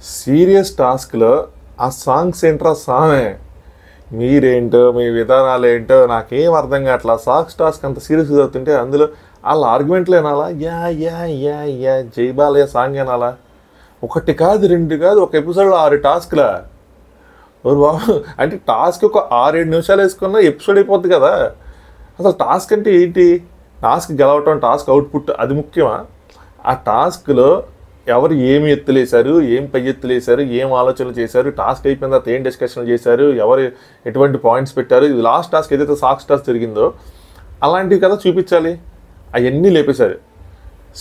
Serious టాస్క్లో ఆ songs ఏంట్రా సామే మీరేంటో మీ విధానాలు ఏంటో నాకేం అర్థం కావట్లా. సాంగ్స్ టాస్క్ అంత సీరియస్గా చదువుతుంటే అందులో వాళ్ళ ఆర్గ్యుమెంట్లు వినాలా, యా యా యా యా జైబాలయ సాంగ్ వినాలా. ఒకటి కాదు రెండు కాదు, ఒక ఎపిసోడ్లో 6 టాస్క్లా. బాబు అంటే టాస్క్ ఒక 6-7 నిమిషాలు వేసుకున్నా ఎపిసోడ్ అయిపోద్ది కదా. అసలు టాస్క్ అంటే ఏంటి? టాస్క్ గెలవటం, టాస్క్ అవుట్పుట్ అది ముఖ్యమా? ఆ టాస్క్లో ఎవరు ఏమి ఎత్తులేశారు, ఏం పై ఎత్తులేశారు, ఏం ఆలోచనలు చేశారు, టాస్క్ అయిపోయిన తర్వాత ఏం డిస్కషన్లు చేశారు, ఎవరు ఎటువంటి పాయింట్స్ పెట్టారు, ఇది లాస్ట్ టాస్క్ ఏదైతే సాక్స్ టాస్క్ జరిగిందో అలాంటివి కదా చూపించాలి. అవన్నీ లేపేశారు.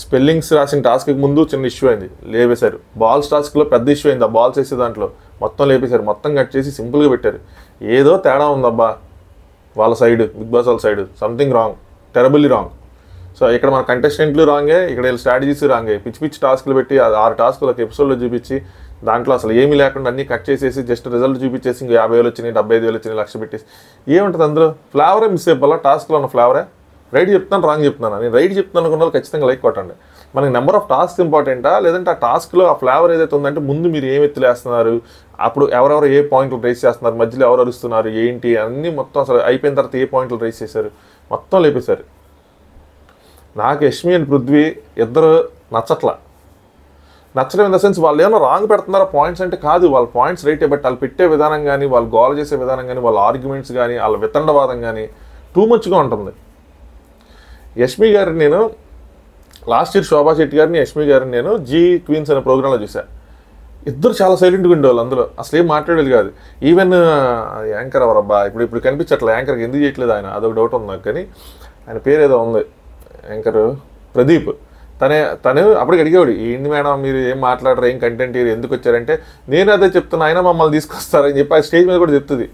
స్పెల్లింగ్స్ రాసిన టాస్క్కి ముందు చిన్న ఇష్యూ అయింది, లేపేశారు. బాల్స్ టాస్క్లో పెద్ద ఇష్యూ అయింది, ఆ బాల్స్ వేసే దాంట్లో మొత్తం లేపేశారు. మొత్తం కట్ చేసి సింపుల్గా పెట్టారు. ఏదో తేడా ఉందబ్బా వాళ్ళ సైడ్, బిగ్ బాస్ వాళ్ళ సైడ్. Something wrong, terribly wrong. So ఇక్కడ మన కంటెస్టెంట్లు రాంగే, ఇక్కడ వీళ్ళ స్ట్రాటజీస్ రాంగే. పిచ్చి పిచ్చి టాస్క్లు పెట్టి 6 టాస్క్లు ఒక ఎపిసోడ్లో చూపించి దాంట్లో అసలు ఏమీ లేకుండా అన్నీ కట్ చేసేసి జస్ట్ రిజల్ట్ చూపించేసి ఇంకా 50,000 వచ్చినాయి, 75,000 వచ్చినాయి, 1,00,000 పెట్టేసి ఏముంటుంది అందులో? ఫ్లేవరే మిస్ అయిపోవాలా టాస్క్లో ఉన్న ఫ్లేవరే. రైట్ చెప్తున్నాను, రాంగ్ చెప్తున్నాను? నేను రైట్ చెప్తున్నాను అనుకున్న వాళ్ళు ఖచ్చితంగా లైక్ కొట్టండి. మనకి నెంబర్ ఆఫ్ టాస్క్ ఇంపార్టెంటా, లేదంటే ఆ టాస్క్లో ఆ ఫ్లేవర్ ఏదైతే ఉందంటే ముందు మీరు ఏం ఎత్తులేస్తున్నారు, అప్పుడు ఎవరెవరు ఏ పాయింట్లు రైస్ చేస్తున్నారు, మధ్యలో ఎవరు అరుస్తున్నారు ఏంటి అన్నీ మొత్తం అసలు అయిపోయిన తర్వాత ఏ పాయింట్లు రైస్ చేశారు మొత్తం లేపేశారు. నాకు యష్మి అండ్ పృథ్వీ ఇద్దరు నచ్చడం ఇన్ ద సెన్స్ వాళ్ళు ఏమైనా రాంగ్ పెడుతున్నారా పాయింట్స్ అంటే కాదు, వాళ్ళ పాయింట్స్ రైటే. బట్ వాళ్ళు పెట్టే విధానం కానీ, వాళ్ళు గోల్ చేసే విధానం కానీ, వాళ్ళ ఆర్గ్యుమెంట్స్ కానీ, వాళ్ళ వితండవాదం కానీ టూ మచ్గా ఉంటుంది. యష్మి గారిని నేను లాస్ట్ ఇయర్ శోభా శెట్టి గారిని, యష్మి గారిని నేను జీ క్వీన్స్ అనే ప్రోగ్రాంలో చూశాను. ఇద్దరు చాలా సైలెంట్గా ఉండేవాళ్ళు, అందులో అసలు ఏం మాట్లాడేది కాదు. ఈవెన్ యాంకర్ ఎవరబ్బా ఇప్పుడు కనిపించట్లే, యాంకర్కి ఎందుకు చేయట్లేదు ఆయన, అదొక డౌట్ ఉంది నాకు. కానీ ఆయన పేరు ఏదో ఉంది, యాంకర్ ప్రదీప్. తను అప్పటికి అడిగేవాడు, ఏంటి మేడం మీరు ఏం మాట్లాడరు, ఏం కంటెంట్ ఎందుకు వచ్చారంటే, నేను అదే చెప్తున్నా, అయినా మమ్మల్ని తీసుకొస్తారని చెప్పి ఆ స్టేజ్ మీద కూడా చెప్తుంది.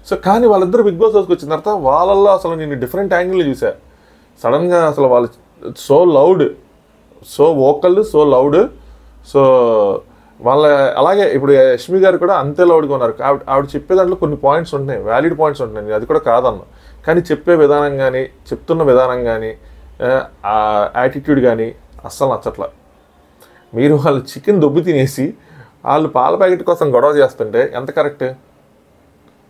సో కానీ వాళ్ళిద్దరు బిగ్ బాస్ హౌస్కి వచ్చిన తర్వాత వాళ్ళల్లో అసలు నేను డిఫరెంట్ యాంగిల్లో చూసా. సడన్గా అసలు వాళ్ళు so loud, so vocal, so loud. So వాళ్ళ అలాగే ఇప్పుడు యష్మి గారు కూడా అంతే లౌడ్గా ఉన్నారు. ఆవిడ చెప్పే దాంట్లో కొన్ని పాయింట్స్ ఉంటున్నాయి, వ్యాలిడ్ పాయింట్స్ ఉంటున్నాయి, అది కూడా కాదన్న. కానీ చెప్పే విధానం కానీ, చెప్తున్న విధానం కానీ, ఆ యాటిట్యూడ్ కానీ అస్సలు నచ్చట్లా. మీరు వాళ్ళు చికెన్ దొబ్బు తినేసి వాళ్ళు పాల ప్యాకెట్ కోసం గొడవ చేస్తుంటే ఎంత కరెక్ట్?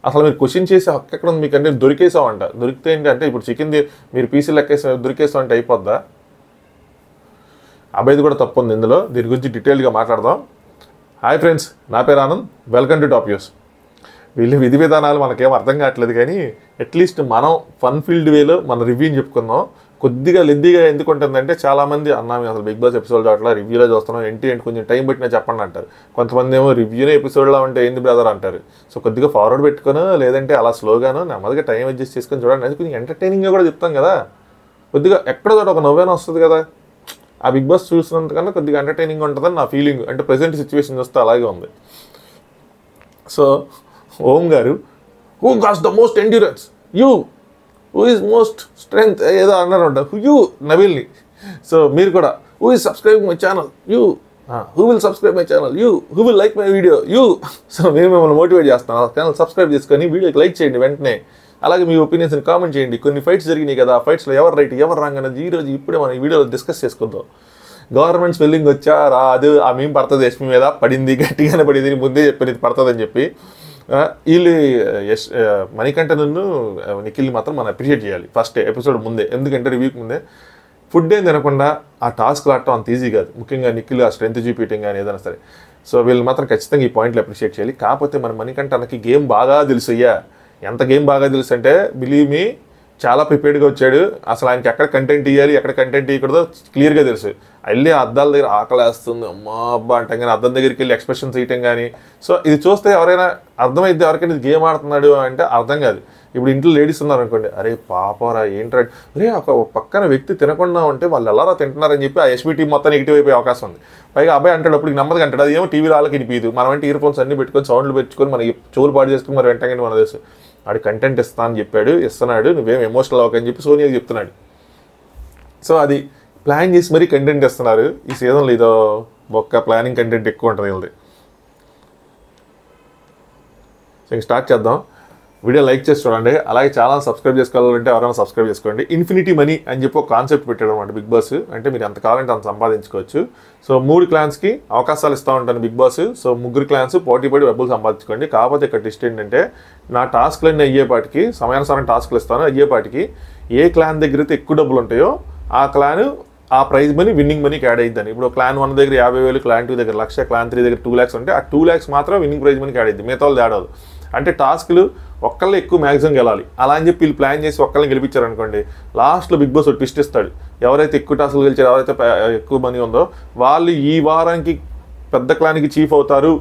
అసలు మీరు క్వశ్చన్ చేసే హక్కు ఎక్కడ ఉంది మీకు? అంటే దొరికేసామంట, దొరికితే ఏంటి అంటే ఇప్పుడు చికెన్ మీరు పీసీలు లెక్కేసా దొరికేసాం అంటే అయిపోద్దా? అబ్బాయిది కూడా తప్పు ఉంది ఇందులో, దీని గురించి డీటెయిల్గా మాట్లాడదాం. హాయ్ ఫ్రెండ్స్, నా పేరు Anand, welcome to top news. వీళ్ళు విధి విధానాలు మనకేం అర్థం కావట్లేదు, కానీ అట్లీస్ట్ మనం ఫన్ ఫీల్డ్ వేలో మన రివ్యూని చెప్పుకుందాం. కొద్దిగా లెందీగా ఎందుకు ఉంటుందంటే చాలామంది అన్నా మేము అసలు బిగ్ బాస్ ఎపిసోడ్ అట్లా రివ్యూలో చూస్తున్నాం, ఏంటి కొంచెం టైం పెట్టినా చెప్పండి అంటారు. కొంతమంది ఏమో రివ్యూనే ఎపిసోడ్లో ఉంటే ఏంది బ్రదర్ అంటారు. సో కొద్దిగా ఫార్వర్డ్ పెట్టుకొని, లేదంటే అలా స్లోగాను నెమ్మదిగా టైం అడ్జస్ట్ చేసుకొని చూడండి. అది కొంచెం ఎంటర్టైనింగ్గా కూడా చెప్తాం కదా, కొద్దిగా ఎక్కడో ఒక నవ్వైనా వస్తుంది కదా. ఆ బిగ్ బాస్ చూసినంతకన్నా కొద్దిగా ఎంటర్టైనింగ్ ఉంటుందని నా ఫీలింగ్. అంటే ప్రజెంట్ సిచ్యువేషన్ చూస్తే అలాగే ఉంది. సో ఓం గారు, who has the most endurance, you. Who is most strength ఏదో అన్నారంట, యూ నవీల్ని. సో మీరు కూడా, who is subscribe my channel, you. Who will subscribe my channel, you. Who will like my video, you. So మేము మిమ్మల్ని motivate చేస్తాం, ఆ channel subscribe చేసుకొని వీడియోకి లైక్ చేయండి వెంటనే. అలాగే మీ ఒపీనియన్స్ని కామెంట్ చేయండి. కొన్ని ఫైట్స్ జరిగినాయి కదా, ఆ ఫైట్స్లో ఎవరు రైట్ ఎవరు రాంగ్ అనేది ఈరోజు ఇప్పుడే మనం ఈ వీడియోలో డిస్కస్ చేసుకుందాం. గవర్నమెంట్ స్పెల్లింగ్ వచ్చా రాదు, ఆ మేము పడుతుంది యష్మి మీద, పడింది గట్టిగానే పడింది, ముందే చెప్పాను ఇది పడుతుందని చెప్పి. వీళ్ళు మణికంఠను నిఖిల్ని మాత్రం మనం అప్రిషియేట్ చేయాలి ఫస్ట్ ఎపిసోడ్ ముందే. ఎందుకంటే రివ్యూకి ముందే ఫుడ్ ఏం తినకుండా ఆ టాస్క్లు ఆడటం అంత ఈజీ కాదు, ముఖ్యంగా నిఖిల్ ఆ స్ట్రెంత్ చూపించడం కానీ ఏదైనా సరే. సో వీళ్ళు మాత్రం ఖచ్చితంగా ఈ పాయింట్లు అప్రిషియేట్ చేయాలి. కాకపోతే మన మణికంఠనకి గేమ్ బాగా తెలుసు. అయ్యా ఎంత గేమ్ బాగా తెలుసు అంటే, బిలీవ్ మీ, చాలా ప్రిపేర్డ్గా వచ్చాడు. అసలు ఆయనకి ఎక్కడ కంటెంట్ ఇవ్వాలి, ఎక్కడ కంటెంట్ ఇవ్వకూడదో క్లియర్గా తెలుసు. వెళ్ళి అద్దాల దగ్గర ఆకలేస్తుంది అమ్మా అబ్బా అంటాం కానీ అద్దం దగ్గరికి వెళ్ళి ఎక్స్ప్రెషన్స్ ఇవ్వటం కానీ. సో ఇది చూస్తే ఎవరైనా అర్థమైద్ది, ఎవరికైనా ఇది గేమ్ ఆడుతున్నాడు అంటే అర్థం కాదు. ఇప్పుడు ఇంట్లో లేడీస్ ఉన్నారు అనుకోండి, అరే పాపరా ఏంట్రా, అరే ఒక పక్కన వ్యక్తి తినకుండా ఉంటే వాళ్ళు ఎలారా తింటున్నారని చెప్పి ఆ ఎస్బీ టీం మొత్తం నెగిటివ్ అయిపోయే అవకాశం ఉంది. పైగా అబ్బాయి అంటాడు, అప్పుడు నెమ్మదిగా అంటాడు, అది ఏమో టీవీ వాళ్ళకి వినిపించదు. మనం అంటే ఇయర్ ఫోన్స్ అన్ని పెట్టుకొని సౌండ్లు పెట్టుకొని మనకి చెవులు పాడు చేసుకుని మరి వెంటనే మన తెలుసు వాడు కంటెంట్ ఇస్తా అని చెప్పాడు, ఇస్తున్నాడు, నువ్వేం ఎమోషనల్ అవ్వకని చెప్పి సోనియాకి చెప్తున్నాడు. సో అది ప్లాన్ చేసి మరీ కంటెంట్ ఇస్తున్నారు ఈ సీజన్లో. ఏదో ఒక్క ప్లానింగ్ కంటెంట్ ఎక్కువ ఉంటుంది వీళ్ళది. సో ఇంక స్టార్ట్ చేద్దాం. వీడియో లైక్ చేసి చూడండి. అలాగే ఛానల్ సబ్స్క్రైబ్ చేసుకోవాలంటే ఎవరైనా సబ్స్క్రైబ్ చేసుకోండి. ఇన్ఫినిటీ మనీ అని చెప్పి ఒక కాన్సెప్ట్ పెట్టాడు అనమాట బిగ్ బాస్. అంటే మీరు ఎంత కావాలంటే అంత సంపాదించుకోవచ్చు. సో 3 క్లాన్స్కి అవకాశాలు ఇస్తూ ఉంటాను బిగ్ బాస్. సో 3 క్లాన్స్ పోటీ పడి డబ్బులు సంపాదించుకోండి. కాకపోతే ఇక్కడ ట్విస్ట్ ఏంటంటే నా టాస్క్లన్నీ అయ్యేపాటికి సమయానుసారం టాస్క్లు ఇస్తాను. అయ్యేపాటికి ఏ క్లాన్ దగ్గర అయితే ఎక్కువ డబ్బులు ఉంటాయో ఆ క్లాన్ ఆ ప్రైజ్ మనీ విన్నింగ్ మనీకి యాడ్ అయ్యిద్దని. ఇప్పుడు క్లాన్ 1 దగ్గర 50,000, క్లాన్ 2 దగ్గర 1,00,000, క్లాన్ 3 దగ్గర 2 lakhs ఉంటే ఆ 2 lakhs మాత్రం విన్నింగ్ ప్రైజ్ మనీకి యాడ్ అయ్యింది. మిగతా వాళ్ళు యాడ్ అవ్వదు. అంటే టాస్క్లు ఒక్కళ్ళే ఎక్కువ మ్యాక్సిమం గెలాలి. అలా అని చెప్పి వీళ్ళు ప్లాన్ చేసి ఒక్కళ్ళని గెలిపించారనుకోండి, లాస్ట్లో బిగ్ బాస్ ఒక ట్విస్ట్ ఇస్తాడు. ఎవరైతే ఎక్కువ టాస్క్లు గెలిచారో, ఎవరైతే ఎక్కువ మనీ ఉందో వాళ్ళు ఈ వారానికి పెద్ద క్లాన్కి చీఫ్ అవుతారు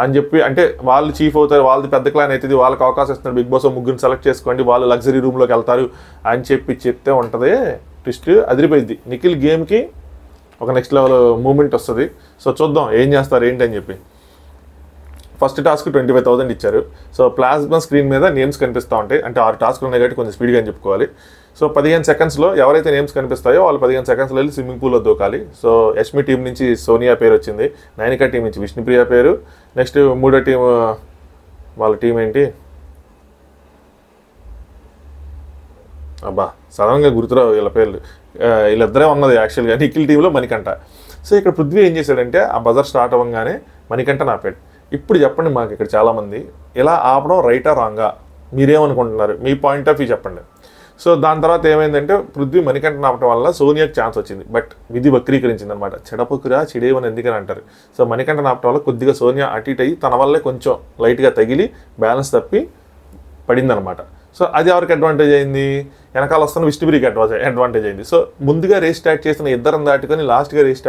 అని చెప్పి, అంటే వాళ్ళు చీఫ్ అవుతారు, వాళ్ళది పెద్ద క్లాన్ అవుతుంది, వాళ్ళకి అవకాశం ఇస్తున్నారు బిగ్ బాస్, 3 సెలెక్ట్ చేసుకోండి, వాళ్ళు లగ్జరీ రూమ్లోకి వెళ్తారు అని చెప్పి చెప్తే ఉంటుంది. ట్విస్ట్ అదిరిపోయింది. నిఖిల్ గేమ్కి ఒక నెక్స్ట్ లెవెల్ మూమెంట్ వస్తుంది. సో చూద్దాం ఏం చేస్తారు ఏంటి అని చెప్పి. ఫస్ట్ టాస్క్ 25,000 ఇచ్చారు. సో ప్లాస్మా స్క్రీన్ మీద నేమ్స్ కనిపిస్తూ ఉంటాయి. అంటే 6 టాస్క్లు ఉన్నాయి కాబట్టి కొంచెం స్పీడ్గా అని చెప్పుకోవాలి. సో 15 సెకండ్స్లో ఎవరైతే నేమ్స్ కనిపిస్తాయో వాళ్ళు 15 సెకండ్స్లో వెళ్ళి స్విమ్మింగ్ పూల్లో దూకాలి. సో యష్మి టీం నుంచి సోనియా పేరు వచ్చింది, నైనికా టీం నుంచి విష్ణుప్రియ పేరు, నెక్స్ట్ 3వ టీం వాళ్ళ టీం ఏంటి అబ్బా సడన్గా గుర్తురావు వీళ్ళ పేర్లు. వీళ్ళిద్దరే ఉన్నది యాక్చువల్గా నిఖిల్ టీంలో మణికంఠ. సో ఇక్కడ పృథ్వీ ఏం చేశాడంటే ఆ బజర్ స్టార్ట్ అవ్వగానే మణికంఠ ఆపాడు. ఇప్పుడు చెప్పండి మాకు ఇక్కడ చాలామంది ఇలా ఆపడం రైటా రాంగా, మీరేమనుకుంటున్నారు, మీ పాయింట్ ఆఫ్ వ్యూ చెప్పండి. సో దాని తర్వాత ఏమైందంటే పృథ్వీ మణికంఠ ఆపడం వల్ల సోనియాకి ఛాన్స్ వచ్చింది. బట్ విధి వక్రీకరించింది అనమాట. చెడపకురా చిడేవని ఎందుకని అంటారు. సో మణికంఠ ఆపడం వల్ల కొద్దిగా సోనియా అటు ఇటు అయ్యి తన వల్లే కొంచెం లైట్గా తగిలి బ్యాలెన్స్ తప్పి పడిందనమాట. సో అది ఎవరికి అడ్వాంటేజ్ అయింది, వెనకాల వస్తున్న విష్ణుప్రియకి అడ్వాంటేజ్ అయింది. సో ముందుగా రేస్ స్టార్ట్ చేసిన ఇద్దరిని దాటుకొని లాస్ట్గా రేస్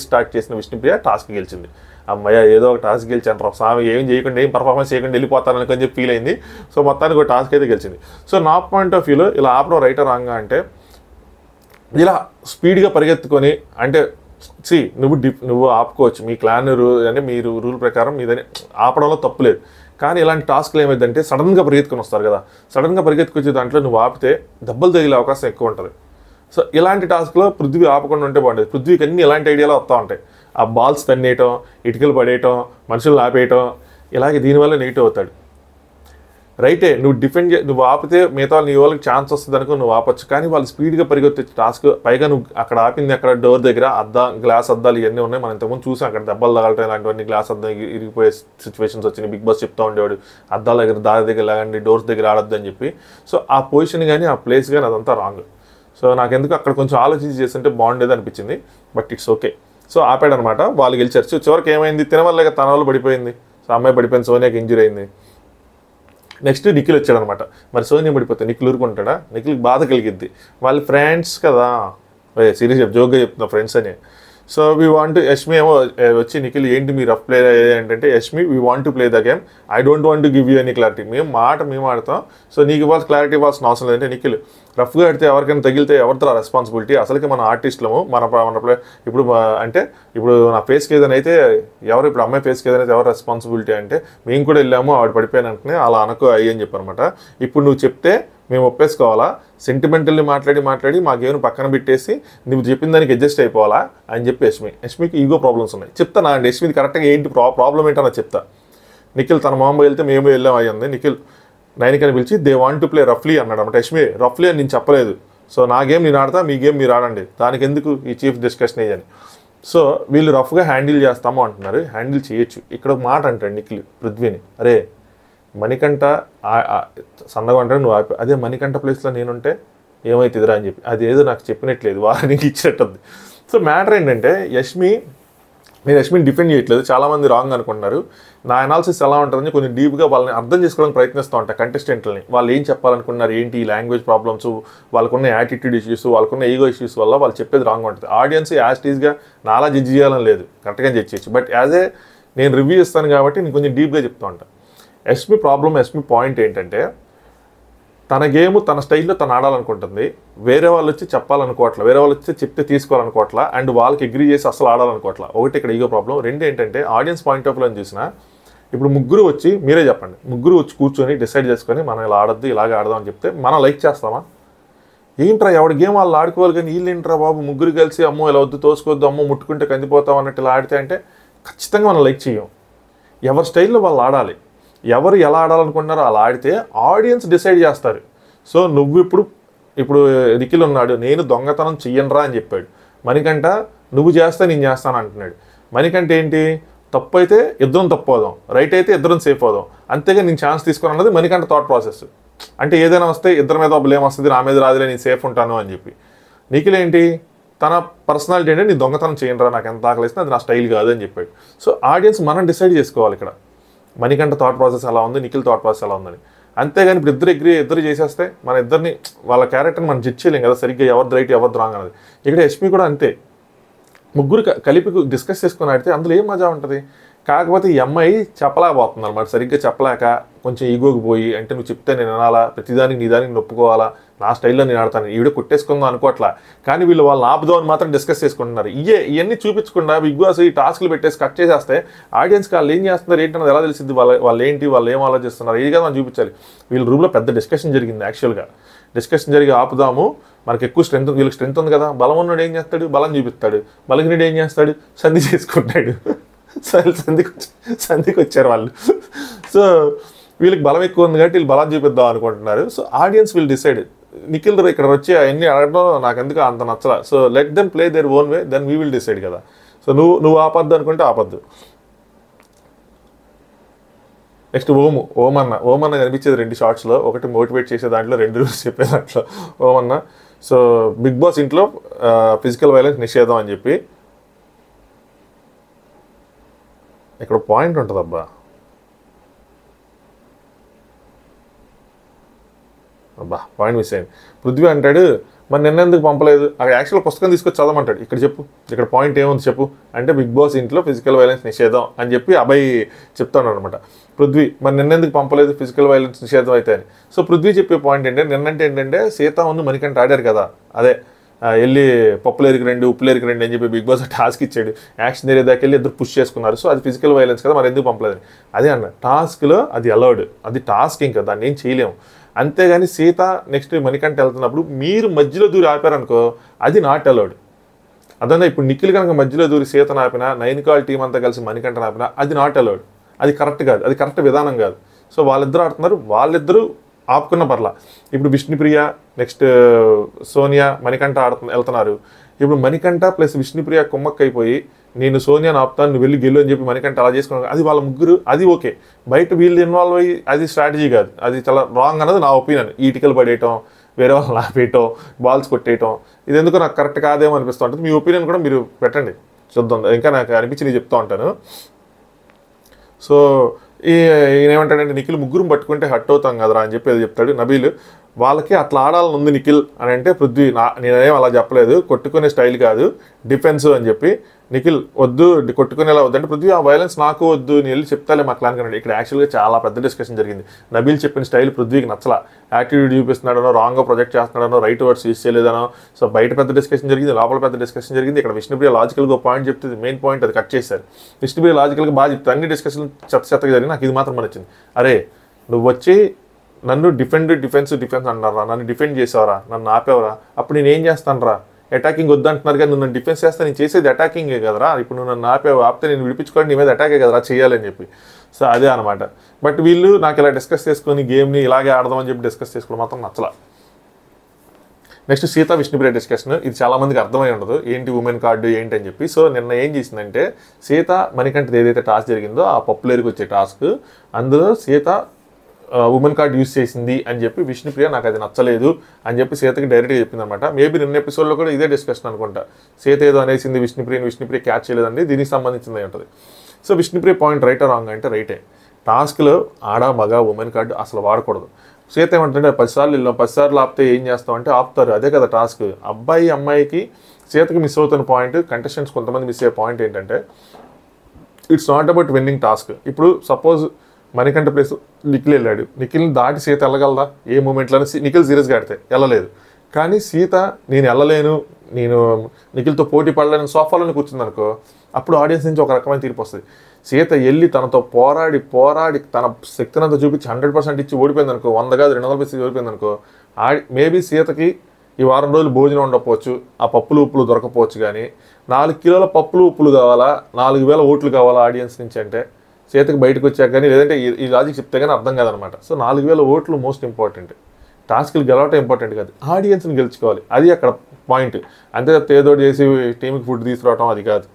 స్టార్ట్ చేసిన విష్ణుప్రియ టాస్క్ గెలిచింది. అమ్మయ్య ఏదో ఒక టాస్క్ గెలిచాను స్వామి, ఏం చేయకుండా ఏం పర్ఫార్మెన్స్ చేయకుండా వెళ్ళిపోతాను అనుకొని చెప్పి ఫీల్ అయింది. సో మొత్తానికి ఒక టాస్క్ అయితే గెలిచింది. సో నా పాయింట్ ఆఫ్ వ్యూలో ఇలా ఆపడం రైటా రాంగా అంటే, ఇలా స్పీడ్గా పరిగెత్తుకొని అంటే నువ్వు ఆపుకోవచ్చు, మీ క్లాన్ అంటే మీరు రూల్ ప్రకారం మీదని ఆపడంలో తప్పు లేదు. కానీ ఇలాంటి టాస్క్లు ఏమైందంటే సడన్గా పరిగెత్తుకొని వస్తారు కదా, సడన్గా పరిగెత్తుకొచ్చే దాంట్లో నువ్వు ఆపితే దెబ్బలు తగిలే అవకాశం ఎక్కువ ఉంటుంది. సో ఇలాంటి టాస్క్లో పృథ్వీ ఆపకుండా ఉంటే బాగుంటుంది. పృథ్వీకి అన్ని ఇలాంటి ఐడియాలో వస్తూ ఉంటాయి. ఆ బాల్స్ తన్నేయటం, ఇటుకలు పడేయటం, మనుషులు ఆపేయటం, ఇలాగే దీనివల్ల నెగిటివ్ అవుతాడు. రైటే నువ్వు ఆపితే మిగతా నీ వాళ్ళకి ఛాన్స్ వస్తుంది అనుకో, నువ్వు ఆపచ్చు. కానీ వాళ్ళు స్పీడ్గా పరిగెత్తే టాస్క్, పైగా నువ్వు అక్కడ ఆపింది అక్కడ డోర్ దగ్గర గ్లాస్ అద్దాలు ఇవన్నీ ఉన్నాయి. మనం ఇంతకుముందు చూసాం అక్కడ దెబ్బలు తగలటం ఇలాంటివన్నీ, గ్లాస్ అద్దం ఇరిగిపోయే సిచ్యువేషన్స్ వచ్చినాయి. బిగ్ బాస్ చెప్తా ఉండేవాడు అద్దాల దగ్గర దారి దగ్గర లాగండి, డోర్స్ దగ్గర ఆడొద్దు అని చెప్పి. సో ఆ పొజిషన్ కానీ ఆ ప్లేస్ కానీ అదంతా రాంగ్. సో నాకెందుకు అక్కడ కొంచెం ఆలోచించి చేస్తుంటే బాగుండేది అనిపించింది. But it's okay. సో ఆపాడనమాట, వాళ్ళు గెలిచారు. సో చివరికి ఏమైంది, తినవల్లగా తన వాళ్ళు పడిపోయింది. సో అమ్మాయి పడిపోయింది, సోనియాకి ఇంజురీ అయింది. నెక్స్ట్ నిఖిల్ వచ్చాడనమాట. మరి సోనియా పడిపోతే నిఖిల్ ఊరుకుంటాడా? నిఖిల్కి బాధ కలిగిద్ది. వాళ్ళ ఫ్రెండ్స్ కదా, సీరియస్ జోక్గా చెప్తున్నా ఫ్రెండ్స్ అని. సో వీ వాంట్ యష్మి ఏమో వచ్చి నిఖిల్ ఏంటి మీ రఫ్ ప్లే ఏంటంటే, Yashmi we want to play the game, I don't want to give you any clarity. మేము ఆడతాం, సో నీకు క్లారిటీ ఇవ్వాల్సిన అవసరం లేదంటే. నిఖిల్ రఫ్గా ఆడితే ఎవరికైనా తగిలితే ఎవరితో రెస్పాన్సిబిలిటీ? అసలుకి మన ఆర్టిస్టులము ఇప్పుడు నా ఫేస్కి ఏదైనా అయితే ఇప్పుడు అమ్మాయి ఫేస్కి ఏదైనా అయితే ఎవరు రెస్పాన్సిబిలిటీ అంటే, మేము కూడా వెళ్ళాము ఆవిడ పడిపోయాను అంటే అలా అనుకో అయ్యి అని చెప్పనమాట. ఇప్పుడు నువ్వు చెప్తే మేము ఒప్పేసుకోవాలా? సెంటిమెంటల్లీ మాట్లాడి మా గేమ్ను పక్కన పెట్టేసి నువ్వు చెప్పిన దానికి అడ్జస్ట్ అయిపోవాలా అని చెప్పి యష్మికి ఈగో ప్రాబ్లమ్స్ ఉన్నాయి. చెప్తాను అండి యష్మిది కరెక్ట్గా ఏంటి ప్రాబ్లం ఏంటో చెప్తా. నిఖిల్ తన మామ వెళ్తే మేము వెళ్ళాం అయ్యింది. నిఖిల్ నైనికని పిలిచి దే వాంట్ టు ప్లే రఫ్లీ అన్నాడు అనమాట. యష్మి రఫ్లీ అని నేను చెప్పలేదు. సో నా గేమ్ నేను ఆడతా, మీ గేమ్ మీరు ఆడండి, దానికి ఎందుకు ఈ చీఫ్ డిస్కషన్ అయ్యని. సో వీళ్ళు రఫ్గా హ్యాండిల్ చేస్తామో అంటున్నారు. హ్యాండిల్ చేయొచ్చు. ఇక్కడ ఒక మాట అంటాడు నిఖిల్ పృథ్వీని, అరే మణికంఠ సన్నగా అంటాడు, నువ్వు ఆపి అదే మణికంఠ ప్లేస్లో నేనుంటే ఏమవుతుందిరా అని చెప్పి, అది ఏదో నాకు చెప్పినట్లేదు, వారానికి ఇచ్చినట్టుంది. సో మ్యాటర్ ఏంటంటే నేను యష్మిని డిఫెండ్ చేయట్లేదు, చాలామంది రాంగ్ అనుకుంటున్నారు. నా అనాలిసిస్ ఎలా ఉంటుందని కొంచెం డీప్గా వాళ్ళని అర్థం చేసుకోవడానికి ప్రయత్నిస్తూ ఉంటాను. కంటెస్టెంట్లని వాళ్ళు ఏం చెప్పాలనుకున్నారు, ఏంటి లాంగ్వేజ్ ప్రాబ్లమ్స్, వాళ్ళకున్న యాటిట్యూడ్ ఇష్యూస్, వాళ్ళకున్న ఈగో ఇష్యూస్ వల్ల వాళ్ళు చెప్పేది రాంగ్ ఉంటుంది. ఆడియన్స్ యాజ్ టీజ్గా నాలా జడ్జ్ చేయాలని లేదు, కరెక్ట్గా జడ్జ్ చేయొచ్చు. బట్ నేను రివ్యూ ఇస్తాను కాబట్టి నేను కొంచెం డీప్గా చెప్తూ ఉంటాను. యష్మి పాయింట్ ఏంటంటే, తన గేమ్ తన స్టైల్లో తను ఆడాలనుకుంటుంది, వేరే వాళ్ళు వచ్చి చెప్పాలనుకోవట్లా, వేరే వాళ్ళు వచ్చి చెప్తే తీసుకోవాలనుకోవట్లా, అండ్ వాళ్ళకి అగ్రీ చేసి అసలు ఆడాలనుకోవట్లా. ఒకటి ఇక్కడ ఈగో ప్రాబ్లం. రెండు ఏంటంటే ఆడియన్స్ పాయింట్ ఆఫ్ వ్యూలో చూసినా ఇప్పుడు ముగ్గురు వచ్చి మీరే చెప్పండి, ముగ్గురు వచ్చి కూర్చొని డిసైడ్ చేసుకొని మనం ఇలా ఆడద్దు ఇలాగే ఆడదాం అని చెప్తే మనం లైక్ చేస్తామా? ఏంట్రా ఎవడి గేమ్ వాళ్ళు ఆడుకోవాలి కానీ వీళ్ళు ఏంట్రా బాబు ముగ్గురు కలిసి అమ్మో ఇలా వద్దు తోసుకోవద్దు, అమ్మో ముట్టుకుంటే కందిపోతాం అన్నట్టు ఇలా ఆడితే అంటే ఖచ్చితంగా మనం లైక్ చేయం. ఎవరి స్టైల్లో వాళ్ళు ఆడాలి. ఎవరు ఎలా ఆడాలనుకుంటున్నారో అలా ఆడితే ఆడియన్స్ డిసైడ్ చేస్తారు. సో నువ్వు ఇప్పుడు నిఖిల్ ఉన్నాడు, నేను దొంగతనం చెయ్యనరా అని చెప్పాడు. మణికంఠ నువ్వు చేస్తా నేను చేస్తాను అంటున్నాడు. మణికంఠ ఏంటి, తప్పు అయితే ఇద్దరం తప్పు అవుదాం, రైట్ అయితే ఇద్దరం సేఫ్ అవుదాం, అంతేగా నేను ఛాన్స్ తీసుకుని అన్నది మణికంఠ థాట్ ప్రాసెస్. అంటే ఏదైనా వస్తే ఇద్దరి మీద బ్లేమ్ వస్తుంది, నా మీద రాదులే, నేను సేఫ్ ఉంటాను అని చెప్పి. నిఖిల్ ఏంటి, తన పర్సనాలిటీ ఏంటంటే నేను దొంగతనం చేయనరా, నాకు ఎంత ఆకలిస్తే అది నా స్టైల్ కాదు అని చెప్పాడు. సో ఆడియన్స్ మనం డిసైడ్ చేసుకోవాలి ఇక్కడ మణికంఠ థాట్ ప్రాసెస్ ఎలా ఉంది, నిఖిల్ థాట్ ప్రాసెస్ ఎలా ఉందని. అంతేగాని ఇప్పుడు ఇద్దరు చేసేస్తే మన ఇద్దరిని వాళ్ళ క్యారెక్టర్ని మనం జడ్జ్ చేయలేం కదా సరిగ్గా, ఎవరిది రైట్ ఎవరిది రాంగ్ అనేది. ఇక్కడ యష్మి కూడా అంతే, ముగ్గురు కలిపి డిస్కస్ చేసుకుని ఆడితే అందులో ఏం మజా ఉంటుంది. కాకపోతే ఈ అమ్మాయి చెప్పలేకపోతుంది అనమాట, సరిగ్గా చెప్పలేక కొంచెం ఈగోకి పోయి, అంటే నువ్వు చెప్తే నేను వినాలా, ప్రతిదానికి నీ దానికి నొప్పుకోవాలా, నా స్టైల్లో నేను ఆడతాను, ఈవిడ కొట్టేసుకుందాం అనుకోవట్లా. కానీ వాళ్ళని ఆపుదాం అని మాత్రం డిస్కస్ చేసుకుంటున్నారు. ఇవన్నీ చూపించకుండా బిగ్ బాస్ ఈ టాస్క్లు పెట్టేసి కట్ చేసేస్తే ఆడియన్స్కి వాళ్ళు ఏం చేస్తున్నారు ఏంటన్నది ఎలా తెలిసింది, వాళ్ళు ఏంటి, వాళ్ళు ఏం ఆలోచిస్తున్నారు, ఇది కదా మనం చూపించాలి. వీళ్ళ రూమ్లో పెద్ద డిస్కషన్ జరిగింది. యాక్చువల్గా డిస్కషన్ జరిగి ఆపుదాము, మనకి ఎక్కువ స్ట్రెంత్, వీళ్ళకి స్ట్రెంత్ ఉంది కదా, బలం ఉన్నాడు ఏం చేస్తాడు, బలం చూపిస్తాడు, బలహీనుడు ఏం చేస్తాడు, సంధి చేసుకుంటాడు. సంధికి వచ్చారు వాళ్ళు. సో వీళ్ళకి బలం ఎక్కువ ఉంది కాబట్టి వీళ్ళు బలం చూపిద్దాం అనుకుంటున్నారు. So audience will decide. Nikhil ఇక్కడ వచ్చి అవన్నీ అడగడం నాకు ఎందుకు అంత నచ్చలా. So let them play their own way, then we will decide కదా. సో నువ్వు ఆపద్దు అనుకుంటే ఆపద్దు. నెక్స్ట్ ఓమన్న కనిపించేది 2 షార్ట్స్లో, ఒకటి మోటివేట్ చేసే దాంట్లో, 2 రూల్స్ చెప్పే దాంట్లో ఓమన్న. సో బిగ్ బాస్ ఇంట్లో ఫిజికల్ వైలెన్స్ నిషేధం అని చెప్పి ఇక్కడ పాయింట్ ఉంటుంది అబ్బా. పాయింట్ మిస్ అయింది. పృథ్వీ అంటాడు మరి నిన్నెందుకు పంపలేదు, అక్కడ యాక్చువల్ పుస్తకం తీసుకొచ్చి చదవమంటాడు. ఇక్కడ చెప్పు, ఇక్కడ పాయింట్ ఏముంది చెప్పు అంటే బిగ్ బాస్ ఇంట్లో ఫిజికల్ వైలెన్స్ నిషేధం అని చెప్పి అబ్బాయి చెప్తాడు అనమాట. పృథ్వీ మరి నిన్నెందుకు పంపలేదు ఫిజికల్ వైలెన్స్ నిషేధం అయితే అని. సో పృథ్వీ చెప్పే పాయింట్ ఏంటంటే సీత ఉన్న మణికంఠ ఆడారు కదా, అదే వెళ్ళి పప్పులేరికి రండి ఉప్పులేరికి రండి అని చెప్పి బిగ్ బాస్ టాస్క్ ఇచ్చాడు. యాక్షన్ ఏరియా దాకా వెళ్ళి ఇద్దరు పుష్ చేసుకున్నారు. సో అది ఫిజికల్ వైలెన్స్ కదా, మరి ఎందుకు పంపలేదు అదే అన్న. టాస్క్లో అది అలౌడ్, అది టాస్క్, ఇంకా దాన్ని ఏం చేయలేము. అంతేగాని సీత నెక్స్ట్ మణికంఠ వెళ్తున్నప్పుడు మీరు మధ్యలో దూరి ఆపారనుకో, అది నాట్ అలౌడ్. అదన్నా ఇప్పుడు నిఖిల్ కనుక మధ్యలో దూరి సీతను ఆపినా, నైన్కాల్ టీం అంతా కలిసి మణికంఠను ఆపినా, అది నాట్ అలౌడ్, అది కరెక్ట్ కాదు, అది కరెక్ట్ విధానం కాదు. సో వాళ్ళిద్దరూ ఆడుతున్నారు, వాళ్ళిద్దరూ ఆపుకున్న పర్లా. ఇప్పుడు విష్ణుప్రియ నెక్స్ట్ సోనియా మణికంఠ వెళ్తున్నారు. ఇప్పుడు మణికంఠ ప్లస్ విష్ణుప్రియ కుమ్మక్క అయిపోయి నేను సోనియాని ఆపుతాను నువ్వు వెళ్ళి గెలు అని చెప్పి మణికంఠ అలా చేసుకున్నాను, అది వాళ్ళ ముగ్గురు, అది ఓకే. బయట వీళ్ళు ఇన్వాల్వ్ అయ్యి అది స్ట్రాటజీ కాదు, అది చాలా రాంగ్ అన్నది నా ఒపీనియన్. ఈటికలు పడేయటం, వేరే వాళ్ళని ఆపేయటం, బాల్స్ కొట్టేయటం, ఇది ఎందుకు నాకు కరెక్ట్ కాదేమో అనిపిస్తూ ఉంటుంది. మీ ఒపీనియన్ కూడా మీరు పెట్టండి, చూద్దాం. ఇంకా నాకు అనిపించి నేను చెప్తూ ఉంటాను. సో ఈయన ఏమంటాడంటే నిఖిల్ ముగ్గురు పట్టుకుంటే హట్ అవుతాం కదరా అని చెప్పి అది చెప్తాడు. నబీల్ వాళ్ళకి అట్లా ఆడాలని ఉంది నిఖిల్ అని అంటే పృథ్వీ నేనేం అలా చెప్పలేదు, కొట్టుకునే స్టైల్ కాదు డిఫెన్స్ అని చెప్పి. నిఖిల్ వద్దు కొట్టుకునేలా వద్దంటే పృథ్వీ ఆ వైలెన్స్ నాకు వద్దు నేను వెళ్ళి చెప్తాలే మా క్లాన్ కనండి. ఇక్కడ యాక్చువల్గా చాలా పెద్ద డిస్కషన్ జరిగింది. నబీల్ చెప్పిన స్టైల్ పృథ్వీకి నచ్చలా, యాటిట్యూడ్ చూపిస్తున్నాడనో, రాంగ్గా ప్రొజెక్ట్ చేస్తున్నాడనో, రైట్ వర్డ్స్ యూజ్ చేయలేదనో. సో బయట పెద్ద డిస్కషన్ జరిగింది, లోపల పెద్ద డిస్కషన్ జరిగింది. ఇక్కడ విష్ణుప్రియ లాజికల్గా పాయింట్ చెప్తుంది, మెయిన్ పాయింట్ అది కట్ చేశారు. విష్ణుప్రియ లాజికల్గా బాగా చెప్తారు, అన్ని డిస్కషన్ చెత్తగా జరిగింది. నాకు ఇది మాత్రం నచ్చింది, అరే నువ్వు వచ్చి నన్ను డిఫెన్స్ అన్నారా, నన్ను డిఫెండ్ చేసావరా, నన్ను ఆపేవరా, అప్పుడు నేను ఏం చేస్తాను రా, అటాకింగ్ వద్దంటున్నారు కదా, నువ్వు నన్ను డిఫెన్స్ చేస్తా, నేను చేసేది అటాకింగే కదరా, ఇప్పుడు నువ్వు నన్ను ఆపితే నేను విడిపించుకోండి, నీ మీద అటాకే కదరా చేయాలని చెప్పి. సో అదే అనమాట. బట్ వీళ్ళు నాకు ఇలా డిస్కస్ చేసుకొని గేమ్ని ఇలాగే ఆడదామని చెప్పి డిస్కస్ చేసుకోవడం మాత్రం నచ్చలా. నెక్స్ట్ సీత విష్ణుప్రియ డిస్కషన్, ఇది చాలామందికి అర్థమై ఉండదు ఏంటి ఉమెన్ కార్డు ఏంటి అని చెప్పి. సో నిన్న ఏం చేసిందంటే సీత మణికంఠది ఏదైతే టాస్క్ జరిగిందో ఆ పప్పులేరికి వచ్చే టాస్క్, అందులో సీత ఉమెన్ కార్డ్ యూజ్ చేసింది అని చెప్పి విష్ణుప్రియ నాకు అది నచ్చలేదు అని చెప్పి సీతకి డైరెక్ట్గా చెప్పింది అనమాట. మేబీ నిన్న ఎపిసోడ్లో కూడా ఇదే డిస్కషన్ అనుకుంటా, సీత ఏదో అనేసింది విష్ణుప్రియ క్యాచ్ చేయలేదండి, దీనికి సంబంధించింది ఉంటుంది. సో విష్ణుప్రియ పాయింట్ రైటా రాంగ్ అంటే రైటే. టాస్క్లో ఆడ మగ ఉమెన్ కార్డు అసలు వాడకూడదు. సీత ఏమంటుంటే 10 సార్లు వెళ్ళాం, 10 సార్లు ఆపితే ఏం చేస్తాం అంటే ఆపుతారు, అదే కదా టాస్క్. అబ్బాయి అమ్మాయికి సీతకి మిస్ అవుతున్న పాయింట్, కంటెస్టెంట్స్ కొంతమంది మిస్ అయ్యే పాయింట్ ఏంటంటే it's not about winnowing task. ఇప్పుడు సపోజ్ మణికంఠ ప్లేస్ నిఖిల్ వెళ్ళాడు, నిఖిల్ని దాటి సీత వెళ్ళగలదా ఏ మూమెంట్లోనే? నిఖిల్ సీరియస్గా ఆడితే వెళ్ళలేదు. కానీ సీత నేను వెళ్ళలేను, నేను నిఖిల్తో పోటీ పడలేను సోఫాలోనే కూర్చుంది అనుకో, అప్పుడు ఆడియన్స్ నుంచి ఒక రకమైన తీర్పు వస్తుంది. సీత వెళ్ళి తనతో పోరాడి తన శక్తినంతా చూపించి 100% ఇచ్చి ఓడిపోయింది అనుకో, 100 కాదు 200% ఓడిపోయింది అనుకో, మేబీ సీతకి ఈ వారం రోజులు భోజనం ఉండకపోవచ్చు, ఆ పప్పులు ఉప్పులు దొరకపోవచ్చు. కానీ 4 కిలోల పప్పులు ఉప్పులు కావాలా, 4000 ఓట్లు కావాలా ఆడియన్స్ నుంచి అంటే సీతకి బయటకు వచ్చాక కానీ లేదంటే ఈ లాజిక్ చెప్తే కానీ అర్థం కాదనమాట. సో 4000 ఓట్లు మోస్ట్ ఇంపార్టెంట్. టాస్క్లు గెలవటం ఇంపార్టెంట్ కాదు, ఆడియన్స్ని గెలుచుకోవాలి, అది అక్కడ పాయింట్. అంతే ఏదోటి చేసి టీంకి ఫుడ్ తీసుకురావటం అది కాదు.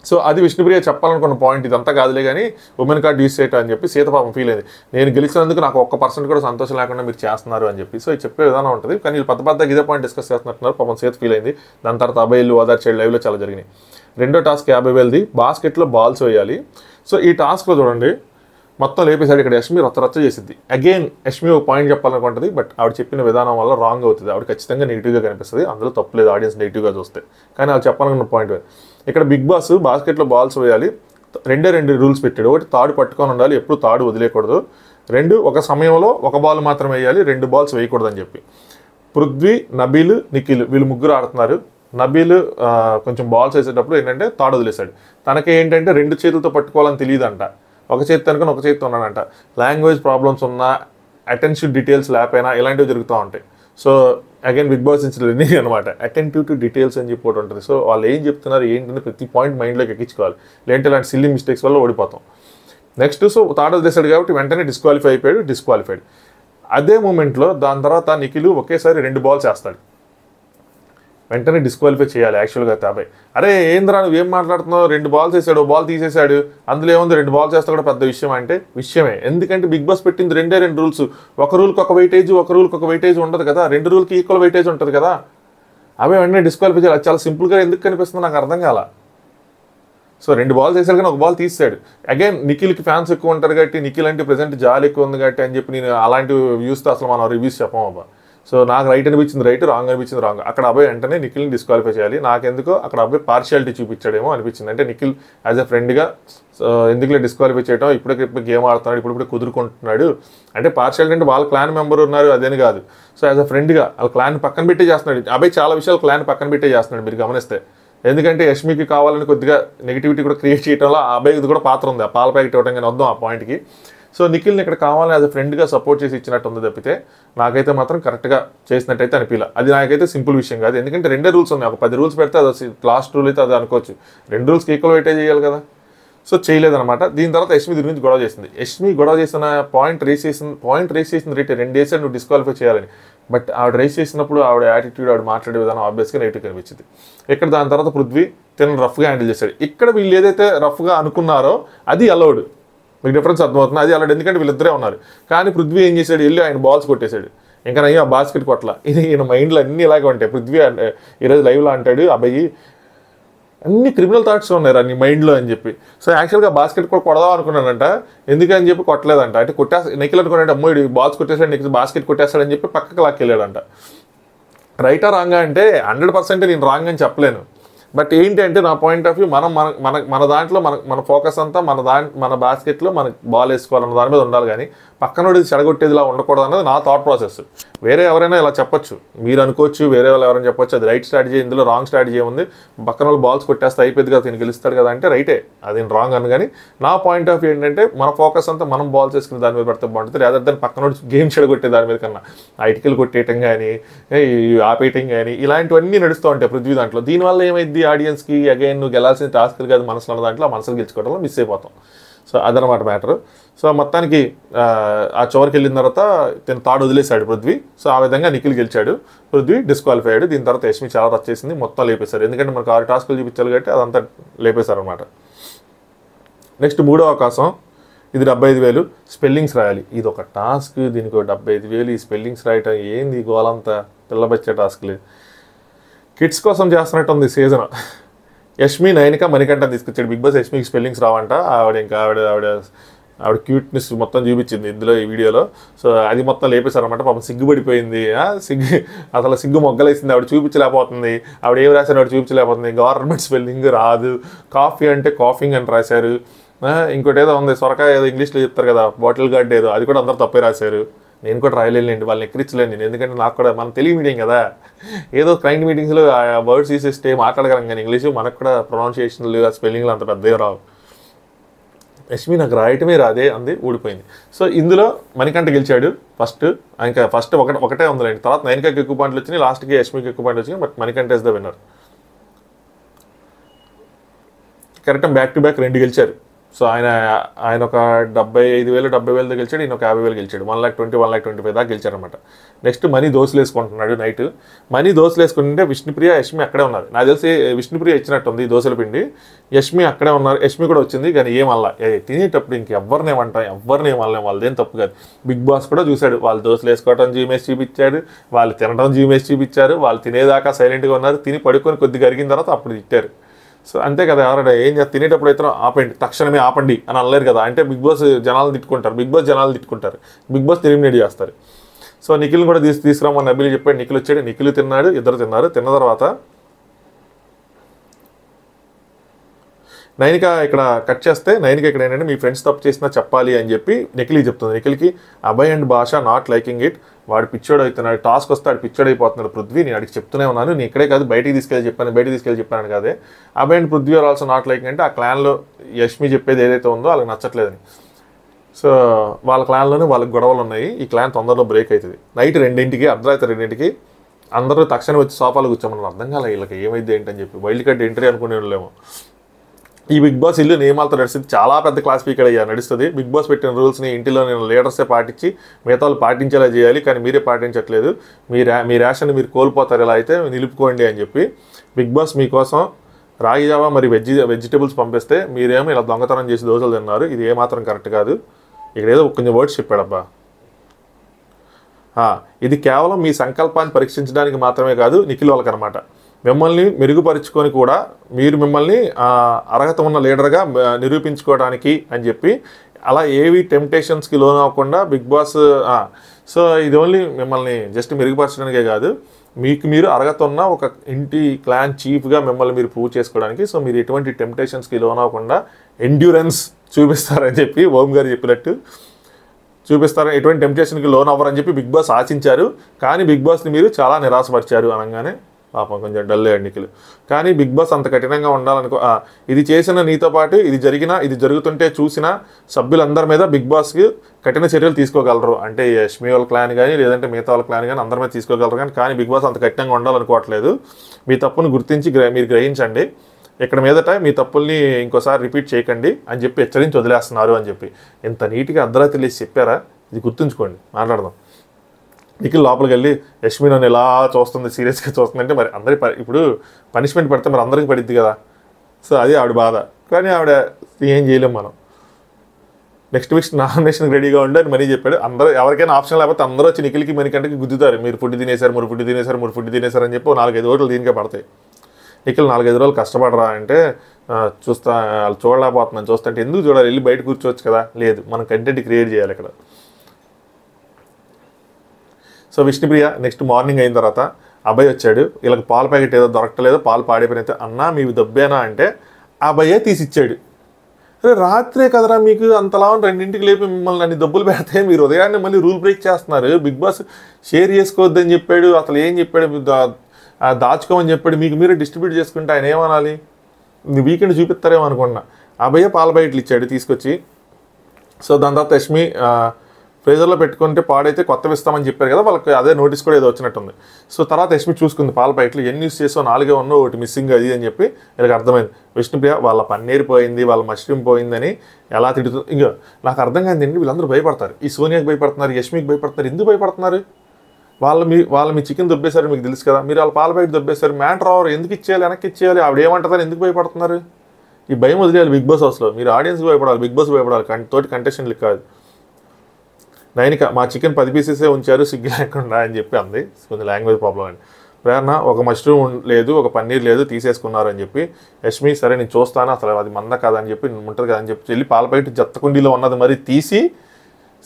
సో అది విష్ణుప్రియ చెప్పాలనుకున్న పాయింట్. ఇదంతా కాదులే కానీ ఉమెన్ కార్డ్ యూస్ చేయటం అని చెప్పి సీత పాపం ఫీల్ అయింది. నేను గెలిచినందుకు నాకు 1% కూడా సంతోషం లేకుండా మీరు చేస్తున్నారు అని చెప్పి. సో ఇది చెప్పే విధానం ఉంటుంది, కానీ వీళ్ళు పెద్ద ఇదే పాయింట్ డిస్కస్ చేస్తున్నట్టున్నారు. పాపం సీత ఫీల్ అయింది. దాని తర్వాత అబ్బాయిలు ఓదార్చేడు లైవ్లో చాలా జరిగినాయి. రెండో టాస్క్ 50,000ది, బాస్కెట్లో బాల్స్ వేయాలి. సో ఈ టాస్క్లో చూడండి మొత్తం లేపేసాడు. ఇక్కడ యష్మి రచ్చ చేసింది. అగైన్ యష్మి ఒక పాయింట్ చెప్పాలనుకుంటుంది, బట్ ఆవిడ చెప్పిన విధానం వల్ల రాంగ్ అవుతుంది. ఆవిడ ఖచ్చితంగా నెగిటివ్గా కనిపిస్తుంది, అందులో తప్పులేదు ఆడియన్స్ నెగిటివ్గా చూస్తే. కానీ ఆవిడ చెప్పాలనుకున్న పాయింట్ ఇక్కడ బిగ్ బాస్ బాస్కెట్లో బాల్స్ వేయాలి, రెండు రూల్స్ పెట్టాడు. ఒకటి తాడు పట్టుకొని ఉండాలి, ఎప్పుడు తాడు వదిలేయకూడదు. 2 ఒక సమయంలో ఒక బాల్ మాత్రమే వేయాలి, 2 బాల్స్ వేయకూడదని చెప్పి. పృథ్వీ, నబీల్, నిఖిల్ వీళ్ళు ముగ్గురు ఆడుతున్నారు. నబీల్ కొంచెం బాల్స్ వేసేటప్పుడు ఏంటంటే తాడు వదిలేశాడు. తనకి ఏంటంటే 2 చేతులతో పట్టుకోవాలని తెలియదంట, ఒక చేతి అనుకుని ఒక చేతితో ఉన్నాడంట. లాంగ్వేజ్ ప్రాబ్లమ్స్ ఉన్నా, అటెన్షన్ డీటెయిల్స్ లేకపోయినా ఇలాంటివి జరుగుతూ ఉంటాయి. So again Bigg Boss incident అనమాట, అటెంటివ్ టు డీటెయిల్స్ అని చెప్పి ఉంటుంది. సో వాళ్ళు ఏం చెప్తున్నారు ఏంటంటే ప్రతి పాయింట్ మైండ్లోకి ఎక్కించుకోవాలి, లేదంటే ఇలాంటి సిల్లీ మిస్టేక్స్ వల్ల ఓడిపోతాం. నెక్స్ట్ సో తాడు వదిలేశాడు కాబట్టి వెంటనే డిస్క్వాలిఫైడ్. అదే మూమెంట్లో దాని తర్వాత నిఖిల్ ఒకేసారి 2 బాల్స్ వేస్తాడు, వెంటనే డిస్క్వాలిఫై చేయాలి యాక్చువల్గా అబ్బాయి. అరే ఏంద్రా నువ్వేం మాట్లాడుతున్నావు, 2 బాల్స్ వేసాడు, బాల్ తీసేశాడు, అందులో ఏముంది 2 బాల్స్ వేస్తా కూడా పెద్ద విషయం అంటే విషయమే. ఎందుకంటే బిగ్ బాస్ పెట్టింది 2 రూల్స్. ఒక రూల్కి ఒక వెయిటేజ్ ఉండదు కదా, 2 రూల్కి ఈక్వల్ వెయిటేజ్ ఉంటుంది కదా. అవే వెంటనే డిస్క్వాలిఫై చేయాలి. చాలా సింపుల్గా ఎందుకు కనిపిస్తుందో నాకు అర్థం కాల. సో 2 బాల్స్ వేసాడు కానీ 1 బాల్ తీసాడు. అగైన్ నిఖిల్కి ఫ్యాన్స్ ఎక్కువ ఉంటారు కాబట్టి, నిఖిల్ అంటే ప్రెజెంట్ జాలి ఎక్కువ ఉంది కాబట్టి అని చెప్పి నేను అలాంటి వ్యూస్తో అసలు మనం రివ్యూస్ చెప్పాం అబ్బా. సో నాకు రైట్ అనిపించింది రైట్, రాంగ్ అనిపించింది రాంగ్. అక్కడ అబ్బాయి వెంటనే నిఖిల్ని డిస్క్వాలిఫై చేయాలి. నాకెందుకో అక్కడ అబ్బాయి పార్షియాలిటీ చూపించాడేమో అనిపించింది. అంటే నిఖిల్ యాజ్ ఎ ఫ్రెండ్గా ఎందుకులే డిస్క్వాలిఫై చేయడం, ఇప్పుడు గేమ్ ఆడుతున్నాడు, ఇప్పుడు కుదురుకుంటున్నాడు అంటే పార్షియాలిటీ అంటే వాళ్ళ క్లాన్ మెంబర్ ఉన్నారు అదేని కాదు. సో యాజ్ అ ఫ్రెండ్గా వాళ్ళ క్లాన్ పక్కన పెట్టే చేస్తున్నాడు అబ్బాయి. చాలా విషయాలు క్లాన్ పక్కన పెట్టే చేస్తున్నాడు మీరు గమనిస్తే. ఎందుకంటే యష్మికి కావాలని కొద్దిగా నెగిటివిటీ కూడా క్రియేట్ చేయడంలో ఆ అబ్బాయికి కూడా పాత్ర ఉంది, ఆ పాల ప్యాకెట్ ఇవ్వడం కానీ వద్దాం ఆ పాయింట్కి. సో నిఖిల్ని ఇక్కడ కావాలని యాజ్ అ ఫ్రెండ్గా సపోర్ట్ చేసి ఇచ్చినట్టు ఉంది తప్పితే నాకైతే మాత్రం కరెక్ట్గా చేసినట్టయితే అనిపించలే. అది నాకైతే సింపుల్ విషయం కాదు, ఎందుకంటే 2 రూల్స్ ఉన్నాయి. ఒక 10 రూల్స్ పెడితే అది లాస్ట్ రూల్ అయితే అది అనుకోవచ్చు, 2 రూల్స్కి ఈక్వల్ వెయిటేజ్ చేయాలి కదా. సో చేయలేదన్నమాట. దీని తర్వాత యష్మి దీని గురించి గొడవ చేసింది. యష్మి గొడవ చేసిన పాయింట్ రేస్ చేసిన రేట్ 2 డేస్ నువ్వు డిస్క్వాలిఫై చేయాలని. బట్ ఆవిడ రేస్ చేసినప్పుడు ఆవిడ యాటిట్యూడ్, ఆవిడ మాట్లాడే విధానం ఆబ్వియస్గా నెగిటివ్ కనిపించింది. ఇక్కడ దాని తర్వాత పృథ్వీ తను రఫ్గా హ్యాండిల్ చేశాడు. ఇక్కడ వీళ్ళు ఏదైతే రఫ్గా అనుకున్నారో అది అలౌడ్, మీకు డిఫరెన్స్ అర్థమవుతుంది, అది అలౌడ్. ఎందుకంటే వీళ్ళిద్దరే ఉన్నారు. కానీ పృథ్వీ ఏం చేశాడు, వెళ్ళి ఆయన బాల్స్ కొట్టేశాడు. ఇంకా నయ్యి ఆ బాస్కెట్ కొట్ల. ఇది ఈయన మైండ్లో అన్నీ ఇలాగే ఉంటాయి. పృథ్వీ ఈరోజు లైవ్లో అంటాడు అబ్బాయి అన్ని క్రిమినల్ థాట్స్ ఉన్నాయి నీ మైండ్లో అని చెప్పి. సో యాక్చువల్గా బాస్కెట్ కూడా కొడదాం అనుకున్నానంట, ఎందుకని చెప్పి కొట్టలేదంట. అంటే నిఖిల్ అనుకున్నాడు అమ్మో ఇది బాల్స్ కొట్టేసాడు, నెక్స్ట్ బాస్కెట్ కొట్టేస్తాడని చెప్పి పక్కకి లాక్కెళ్ళాడంట. రైటా రాంగా అంటే 100% నేను రాంగ్ అని చెప్పలేను. బట్ ఏంటి అంటే నా పాయింట్ ఆఫ్ వ్యూ మన దాంట్లో మన ఫోకస్ అంతా మన బాస్కెట్లో మనకు బాల్ వేసుకోవాలన్న దాని మీద ఉండాలి, కానీ పక్కనోడి చెడగొట్టేదిలా ఉండకూడదు అన్నది నా థాట్ ప్రాసెస్. వేరే ఎవరైనా ఇలా చెప్పొచ్చు, మీరు అనుకోవచ్చు, వేరే వాళ్ళు ఎవరైనా చెప్పొచ్చు అది రైట్ స్ట్రాటజీ, ఇందులో రాంగ్ స్ట్రాటజీ ఉంది, పక్కన వాళ్ళు బాల్స్ కొట్టేస్తే అయిపోయింది కదా తిని గెలుస్తాడు కదా అంటే రైటే, అది రాంగ్ అని. కానీ నా పాయింట్ ఆఫ్ వ్యూ ఏంటంటే మన ఫోకస్ అంతా మనం బాల్స్ వేసుకుని దాని మీద పడితే బాగుంటుంది, రాదర్ దాన్ని పక్కనోడి గేమ్ చెడగొట్టే దాని మీద కన్నా ఐటికలు కొట్టేయటం కానీ ఆపేయటం కానీ ఇలాంటివన్నీ నడుస్తూ ఉంటాయి పృథ్వీ దాంట్లో. దీనివల్ల ఏమైంది ఆడియన్స్కి అగైన్ నువ్వు గెలాల్సిన టాస్క్లు కాదు మనసులో ఉన్న దాంట్లో ఆ మనసులు గెలుచుకోవడంలో మిస్ అయిపోతాం. సో అదనమాట మ్యాటర్. సో మొత్తానికి ఆ చివరికి వెళ్ళిన తర్వాత తను తాడు వదిలేశాడు పృథ్వీ. సో ఆ విధంగా నిఖిల్ గెలిచాడు, పృథ్వీ డిస్క్వాలిఫై అయ్యాడు. దీని తర్వాత యష్మి చాలా రచ్ చేసింది, మొత్తం లేపేశారు. ఎందుకంటే మనకు 6 టాస్కులు చూపించాలి కాబట్టి అదంతా లేపేశారు అనమాట. నెక్స్ట్ 3వ అవకాశం, ఇది 75,000 స్పెల్లింగ్స్ రాయాలి. ఇది ఒక టాస్క్, దీనికి 75,000 ఈ స్పెల్లింగ్స్ రాయటం ఏంది గోలంతా పిల్లబచ్చే టాస్క్లు. కిడ్స్ కోసం చేస్తున్నట్టు ఉంది సీజన్. యష్మి నైనిక మణికంఠ తీసుకొచ్చాడు బిగ్ బాస్. యష్మికి స్పెల్లింగ్స్ రావంట, ఆవిడ క్యూట్నెస్ మొత్తం చూపించింది ఇందులో ఈ వీడియోలో. సో అది మొత్తం లేపేశారనమాట. పాపం సిగ్గుపడిపోయింది, సిగ్గు మొగ్గలేసింది, ఆవిడ చూపించలేకపోతుంది, ఆవిడ ఏం రాశారు ఆవిడ చూపించలేకపోతుంది. గవర్నమెంట్ స్పెల్లింగ్ రాదు, కాఫీ అంటే కాఫింగ్ అని రాశారు, ఇంకోటి ఏదో ఉంది సొరకాయ ఏదో ఇంగ్లీష్లో చెప్తారు కదా బాటిల్ గార్డ్ ఏదో, అది కూడా అందరూ తప్పే రాశారు. నేను కూడా రాయలేండి, వాళ్ళని ఎక్కిరించలేను నేను, ఎందుకంటే నాకు కూడా మనం తెలుగు మీడియం కదా, ఏదో క్లయింట్ మీటింగ్స్లో వర్డ్స్ తీసేస్తే మాట్లాడగలం కానీ ఇంగ్లీషు మనకు కూడా ప్రొనౌన్సియేషన్లు స్పెల్లింగ్లు అంత పెద్దగా రావు. యష్మి నాకు రాయటమే రాదే అంది, ఊడిపోయింది. సో ఇందులో మణికంఠ గెలిచాడు ఫస్ట్, ఇంకా ఫస్ట్ ఒకటే ఉందిలేండి, తర్వాత నైనికాకి ఎక్కువ పాయింట్లు వచ్చినాయి, లాస్ట్కి యష్మికి ఎక్కువ పాయింట్లు వచ్చినాయి, but Manikanta is the winner. Correct back to back 2 గెలిచారు. సో ఆయన ఒక 75,000 70,000 గెలిచాడు, ఈయన ఒక 50,000 గెలిచాడు. 1,20,000 1,25,000 దాకా గెలిచారనమాట. నెక్స్ట్ మనీ దోశలు వేసుకుంటున్నాడు నైట్. మనీ దోశలు వేసుకుంటే విష్ణుప్రియ యష్మి అక్కడే ఉన్నారు. నాకు తెలిసి విష్ణుప్రియ ఇచ్చినట్టుంది దోశల పిండి, యష్మి అక్కడే ఉన్నారు. యష్మి కూడా వచ్చింది, కానీ ఏమల్లా తినేటప్పుడు ఇంకెవ్వరిని ఏమంటాం, ఎవరిని ఏమల్లేం, వాళ్ళదేం తప్పు కాదు. బిగ్ బాస్ కూడా చూశాడు, వాళ్ళు దోశలు వేసుకోవడం జీమేసి చూపించాడు, వాళ్ళు తినడం జీమేసి చూపించారు, వాళ్ళు తినేదాకా సైలెంట్గా ఉన్నారు, తిని పడుకొని కొద్దిగా అరిగిన తర్వాత అప్పుడు తిట్టారు. సో అంతే కదా, ఎవరైనా ఏం తినేటప్పుడు అయితే ఆపండి, తక్షణమే ఆపండి అని అనలేరు కదా. అంటే బిగ్ బాస్ జనాలు తిట్టుకుంటారు, బిగ్ బాస్ జనాలు తిట్టుకుంటారు, బిగ్ బాస్ ఎలిమినేట్ చేస్తారు. సో నిఖిల్ని కూడా తీసుకురామని నబిల్ చెప్పాడు. నిఖిల్ వచ్చాడు, నిఖిల్ తిన్నాడు, ఇద్దరు తిన్నారు. తిన్న తర్వాత నైనిక ఇక్కడ కట్ చేస్తే, నైనిక ఇక్కడ ఏంటంటే మీ ఫ్రెండ్స్ తప్పు చేసినా చెప్పాలి అని చెప్పి నిఖిల్కి చెప్తుంది. నిఖిల్కి అభయ్ అండ్ భాష నాట్ లైకింగ్ ఇట్, వాడు పిచ్చోడు అవుతున్నాడు, టాస్క్ వస్తే వాడు పిచ్చోడు అయిపోతున్నాడు పృథ్వీ, నేను అడిగి చెప్తూనే ఉన్నాను, నేను ఇక్కడే కాదు బయటికి తీసుకెళ్ళి చెప్పాను కాదే. Abhay and Prithvi are also not liking అంటే ఆ క్లాన్లో యష్మి చెప్పేది ఏదైతే ఉందో వాళ్ళకి నచ్చట్లేదని. సో వాళ్ళ క్లాన్లోనే వాళ్ళకి గొడవలు ఉన్నాయి, ఈ క్లాన్ తొందరలో బ్రేక్ అవుతుంది. నైట్ 2ంటికి, అర్ధరాత్రి 2ంటికి అందరూ తక్షణం వచ్చి సోఫాలు కూర్చోమని. అర్థం కాలే వీళ్ళకి ఏమైంది ఏంటని చెప్పి, వైల్డ్ కార్డ్ ఎంట్రీ అనుకునే వాళ్ళేమో. ఈ బిగ్ బాస్ ఇల్లు నియమాలతో నడుస్తుంది, చాలా పెద్ద క్లాస్ స్పీకర్ అయ్యా నడుస్తుంది. బిగ్ బాస్ పెట్టిన రూల్స్ని ఇంటిలో నేను లీడర్సే పాటించి మిగతా వాళ్ళు పాటించేలా చేయాలి, కానీ మీరే పాటించట్లేదు, మీ రేషన్ మీరు కోల్పోతారు, ఇలా అయితే నిలుపుకోండి అని చెప్పి బిగ్ బాస్ మీకోసం రాగి జావా మరి వెజిటేబుల్స్ పంపిస్తే మీరేమో ఇలా దొంగతనం చేసి దోశలు తిన్నారు, ఇది ఏమాత్రం కరెక్ట్ కాదు. ఇక్కడ ఏదో కొంచెం వర్డ్స్ చెప్పాడబ్బా. ఇది కేవలం మీ సంకల్పాన్ని పరీక్షించడానికి మాత్రమే కాదు నిఖిల్ వాళ్ళకనమాట, మిమ్మల్ని మెరుగుపరుచుకొని కూడా మీరు మిమ్మల్ని అర్హత ఉన్న లీడర్గా నిరూపించుకోవడానికి అని చెప్పి, అలా ఏవి టెంప్టేషన్స్కి లోన్ అవ్వకుండా బిగ్ బాస్. సో ఇది ఓన్లీ మిమ్మల్ని జస్ట్ మెరుగుపరచడానికే కాదు, మీకు మీరు అర్హత ఉన్న ఒక ఇంటి క్లాన్ చీఫ్గా మిమ్మల్ని మీరు ప్రూవ్ చేసుకోవడానికి. సో మీరు ఎటువంటి టెంప్టేషన్స్కి లోన్ అవ్వకుండా ఎండ్యూరెన్స్ చూపిస్తారని చెప్పి ఓం గారు చెప్పినట్టు చూపిస్తారని, ఎటువంటి టెంప్టేషన్కి లోన్ అవ్వరని చెప్పి బిగ్ బాస్ ఆశించారు, కానీ బిగ్ బాస్ని మీరు చాలా నిరాశపరిచారు అనగానే పాపం కొంచెం డల్ అయ్యాడు నిఖిల్. కానీ బిగ్ బాస్ అంత కఠినంగా ఉండాలనుకో, ఇది చేసిన నీతో పాటు ఇది జరుగుతుంటే చూసిన సభ్యులందరి మీద బిగ్ బాస్కి కఠిన చర్యలు తీసుకోగలరు. అంటే యష్మి వాళ్ళ క్లాన్ కానీ లేదంటే మిగతా వాళ్ళ క్లాన్ కానీ అందరి మీద తీసుకోగలరు, కానీ బిగ్ బాస్ అంత కఠినంగా ఉండాలనుకోవట్లేదు. మీ తప్పును గుర్తించి మీరు గ్రహించండి, ఇక్కడ మీదట మీ తప్పుల్ని ఇంకోసారి రిపీట్ చేయకండి అని చెప్పి హెచ్చరించి వదిలేస్తున్నారు అని చెప్పి. ఇంత నీట్గా అర్ధరాత్రి లేచి చెప్పారా, ఇది గుర్తుంచుకోండి. మాట్లాడదాం. నిఖిల్ లోపలికి వెళ్ళి యష్మి నన్ను ఎలా చూస్తుంది, సీరియస్గా చూస్తుంది అంటే, మరి అందరి ఇప్పుడు పనిష్మెంట్ పడితే మరి అందరికి పడిద్ది కదా. సో అది ఆవిడ బాధ, కానీ ఆవిడ ఏం చేయలేం మనం. నెక్స్ట్ వీక్ నామినేషన్కి రెడీగా ఉండి అని మనీ చెప్పాడు. అందరూ ఎవరికైనా ఆప్షన్ లేకపోతే అందరూ వచ్చి నిఖిల్కి మణికంటకి గుద్దుతారు, మీరు ఫుడ్ తినేశారు అని చెప్పి 4-5 ఓట్లు దీనికే పడతాయి. నిఖిల్ 4-5 రోజులు కష్టపడరా అంటే, వాళ్ళు చూడలేకపోతున్నాను, చూస్తుంటే ఎందుకు చూడాలి, వెళ్ళి బయట కూర్చోవచ్చు కదా. లేదు, మనం కంటెంట్ క్రియేట్ చేయాలి ఇక్కడ. సో విష్ణుప్రియ నెక్స్ట్ మార్నింగ్ అయిన తర్వాత అభయ్ వచ్చాడు, వీళ్ళకి పాల ప్యాకెట్ ఏదో దొరకలేదో, పాలు పాడైపోయినైతే, అన్నా మీవి దబ్బేనా అంటే అభయ్యే తీసిచ్చాడు. అరే రాత్రే కదరా మీకు అంతలా 2ంటికి లేపి మిమ్మల్ని అన్ని డబ్బులు పెడితే మీరు ఉదయాన్నే మళ్ళీ రూల్ బ్రేక్ చేస్తున్నారు. బిగ్ బాస్ షేర్ చేసుకోవద్దని చెప్పాడు, అసలు ఏం చెప్పాడు, దాచుకోమని చెప్పాడు, మీకు మీరే డిస్ట్రిబ్యూట్ చేసుకుంటే ఆయన ఏమనాలి, వీకెండ్ చూపిస్తారేమో అనుకున్నా. అభయ్య పాల ప్యాకెట్లు ఇచ్చాడు తీసుకొచ్చి. సో దాని తర్వాత యష్మి ఫ్రీజర్లో పెట్టుకుంటే పాడైతే కొత్తవి ఇస్తామని చెప్పారు కదా, వాళ్ళకి అదే నోటీస్ కూడా ఏదో వచ్చినట్టుంది. సో తర్వాత యష్మి చూసుకుంది పాల ప్యాకెట్లు ఎన్ని యూస్ చేసో 4 ఉన్నో, ఒకటి మిస్సింగ్ అది అని చెప్పి వీళ్ళకి అర్థమైంది. విష్ణుప్రియ వాళ్ళ పన్నీర్ పోయింది, వాళ్ళ మష్రూమ్ పోయిందని ఎలా తిడుతుంది. ఇంకా నాకు అర్థం కాదు ఏంటి, వీళ్ళందరూ భయపడతారు, ఈ సోనియాకి భయపడుతున్నారు, యష్మికి భయపడుతున్నారు. ఎందుకు భయపడుతున్నారు? వాళ్ళు మీ చికెన్ దొబ్బేశారు మీకు తెలుసు కదా, మీరు వాళ్ళ పాల ప్యాకెట్ దొబ్బేశారు, మ్యాటర్ అవర్ ఎందుకు ఇచ్చేయాలి, వెనక్కి ఇచ్చేయాలి, ఆవిడ ఏమంటారు, ఎందుకు భయపడుతున్నారు? ఈ భయం వదిలేయాలి బిగ్ బాస్ హౌస్లో. మీరు ఆడియన్స్కి భయపడాలి, బిగ్ బాస్ భయపడాలి, తోటి కంటెస్టెంట్లకు కాదు. నైనిక మా చికెన్ 10 పీసెసే ఉంచారు సిగ్గు లేకుండా అని చెప్పి అంది, కొంచెం లాంగ్వేజ్ ప్రాబ్లం అండి. ప్రేరణ ఒక మష్రూమ్ లేదు, ఒక పన్నీర్ లేదు, తీసేసుకున్నారు అని చెప్పి. యష్మి సరే నేను చూస్తాను, అసలు అది మంద కాదని చెప్పి ఉంటుంది కదని చెప్పి వెళ్ళి పాల ప్యాకెట్ చెత్తకుండీలో ఉన్నది మరి తీసి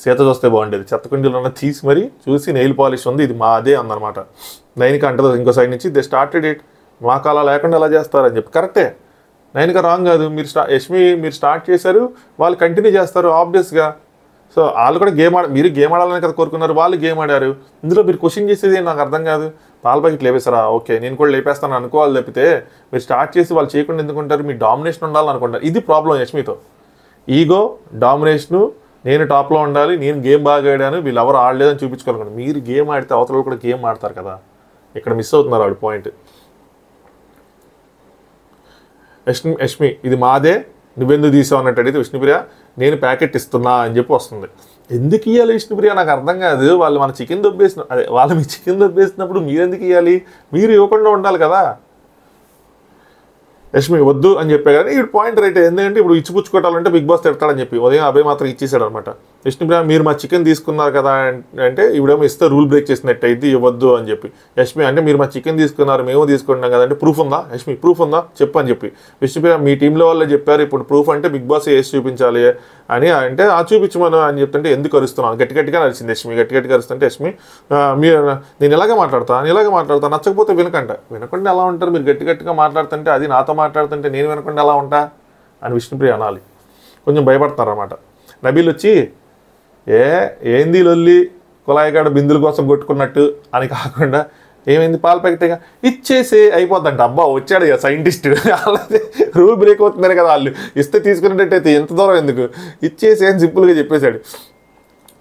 సీత చూస్తే బాగుండేది, చెత్తకుండీలో ఉన్నది తీసి మరి చూసి నెయిల్ పాలిష్ ఉంది, ఇది మాదే అందనమాట. నైనిక అంటది ఇంకో సైడ్ నుంచి, దే స్టార్టెడ్ ఇట్, మాకు అలా లేకుండా ఎలా చేస్తారని చెప్పి. కరెక్టే, నైనిక రాంగ్ కాదు, యష్మి మీరు స్టార్ట్ చేశారు, వాళ్ళు కంటిన్యూ చేస్తారు ఆబ్వియస్గా. సో వాళ్ళు కూడా మీరు గేమ్ ఆడాలని కదా కోరుకున్నారు, వాళ్ళు గేమ్ ఆడారు. ఇందులో మీరు క్వశ్చన్ చేసేది నాకు అర్థం కాదు. పాల ప్యాకెట్ లేపేస్తారా, ఓకే నేను కూడా లేపేస్తాను అనుకోవాలి తప్పితే మీరు స్టార్ట్ చేసి వాళ్ళు చేయకుండా ఎందుకుంటారు, మీ డామినేషన్ ఉండాలని అనుకుంటారు. ఇది ప్రాబ్లం యష్మితో. ఈగో, డామినేషను, నేను టాప్లో ఉండాలి, నేను గేమ్ బాగా ఆడాను, వీళ్ళు ఎవరు ఆడలేదని చూపించుకోవాలనుకోండి. మీరు గేమ్ ఆడితే అవతల కూడా గేమ్ ఆడతారు కదా, ఇక్కడ మిస్ అవుతున్నారు ఆవిడ పాయింట్. యష్మి ఇది మాదే, నువ్వెందుకు తీసావు అన్నట్టు అడిగితే విష్ణుప్రియ నేను ప్యాకెట్ ఇస్తున్నా అని చెప్పి వస్తుంది. ఎందుకు ఇవ్వాలి విష్ణుప్రియ నాకు అర్థం కాదు. వాళ్ళు మన చికెన్ దొబ్బేసిన వాళ్ళు మీ చికెన్ దొబ్బేసినప్పుడు మీరెందుకు ఇవ్వాలి? మీరు ఇవ్వకుండా ఉండాలి కదా. యష్మి వద్దు అని చెప్పే కానీ ఇప్పుడు పాయింట్ రైట్. ఎందుకంటే ఇప్పుడు ఇచ్చిపుచ్చుకోవాలంటే బిగ్ బాస్ తిడతాడని చెప్పి ఉదయం అభయ్ మాత్రం ఇచ్చేసాడు అనమాట. విష్ణుప్రియ మీరు మా చికెన్ తీసుకున్నారు కదా అంటే ఇవిడేమో ఇస్తే రూల్ బ్రేక్ చేసినట్టు అయితే ఇవ్వద్దు అని చెప్పి. యష్మి అంటే మీరు మా చికెన్ తీసుకున్నారు మేము తీసుకుంటున్నాం కదా అంటే ప్రూఫ్ ఉందా యష్మి, ప్రూఫ్ ఉందా చెప్పు అని చెప్పి. విష్ణుప్రియ మీ టీంలో వాళ్ళే చెప్పారు ఇప్పుడు ప్రూఫ్ అంటే బిగ్ బాస్ వేసి చూపించాలి అని అంటే ఆ చూపించమను అని చెప్తుంటే ఎందుకు అరుస్తున్నాను గట్టిగా అరిచింది యష్మి. గట్టిగా అరుస్తుంటే యష్మి మీరు నేను ఇలాగే మాట్లాడతా నచ్చకపోతే వినకుండా ఎలా ఉంటారు మీరు గట్టిగా మాట్లాడుతుంటే అది నాతో మాట్లాడుతుంటే నేను వినకుండా ఎలా ఉంటా అని విష్ణుప్రియ అనాలి. కొంచెం భయపడతారు అన్నమాట. నబీల్ వచ్చి ఏంది లొల్లి కుళాయికాడ బిందుల కోసం కొట్టుకున్నట్టు అని కాకుండా ఏమైంది పాల ప్యాకెట్గా ఇచ్చేసి అయిపోద్దంట. అబ్బా వచ్చాడు ఇక సైంటిస్ట్. అలాగే రూల్ బ్రేక్ అవుతుందని కదా వాళ్ళు ఇస్తే తీసుకునేటట్టయితే ఎంత దూరం ఎందుకు ఇచ్చేసి అని సింపుల్గా చెప్పేశాడు.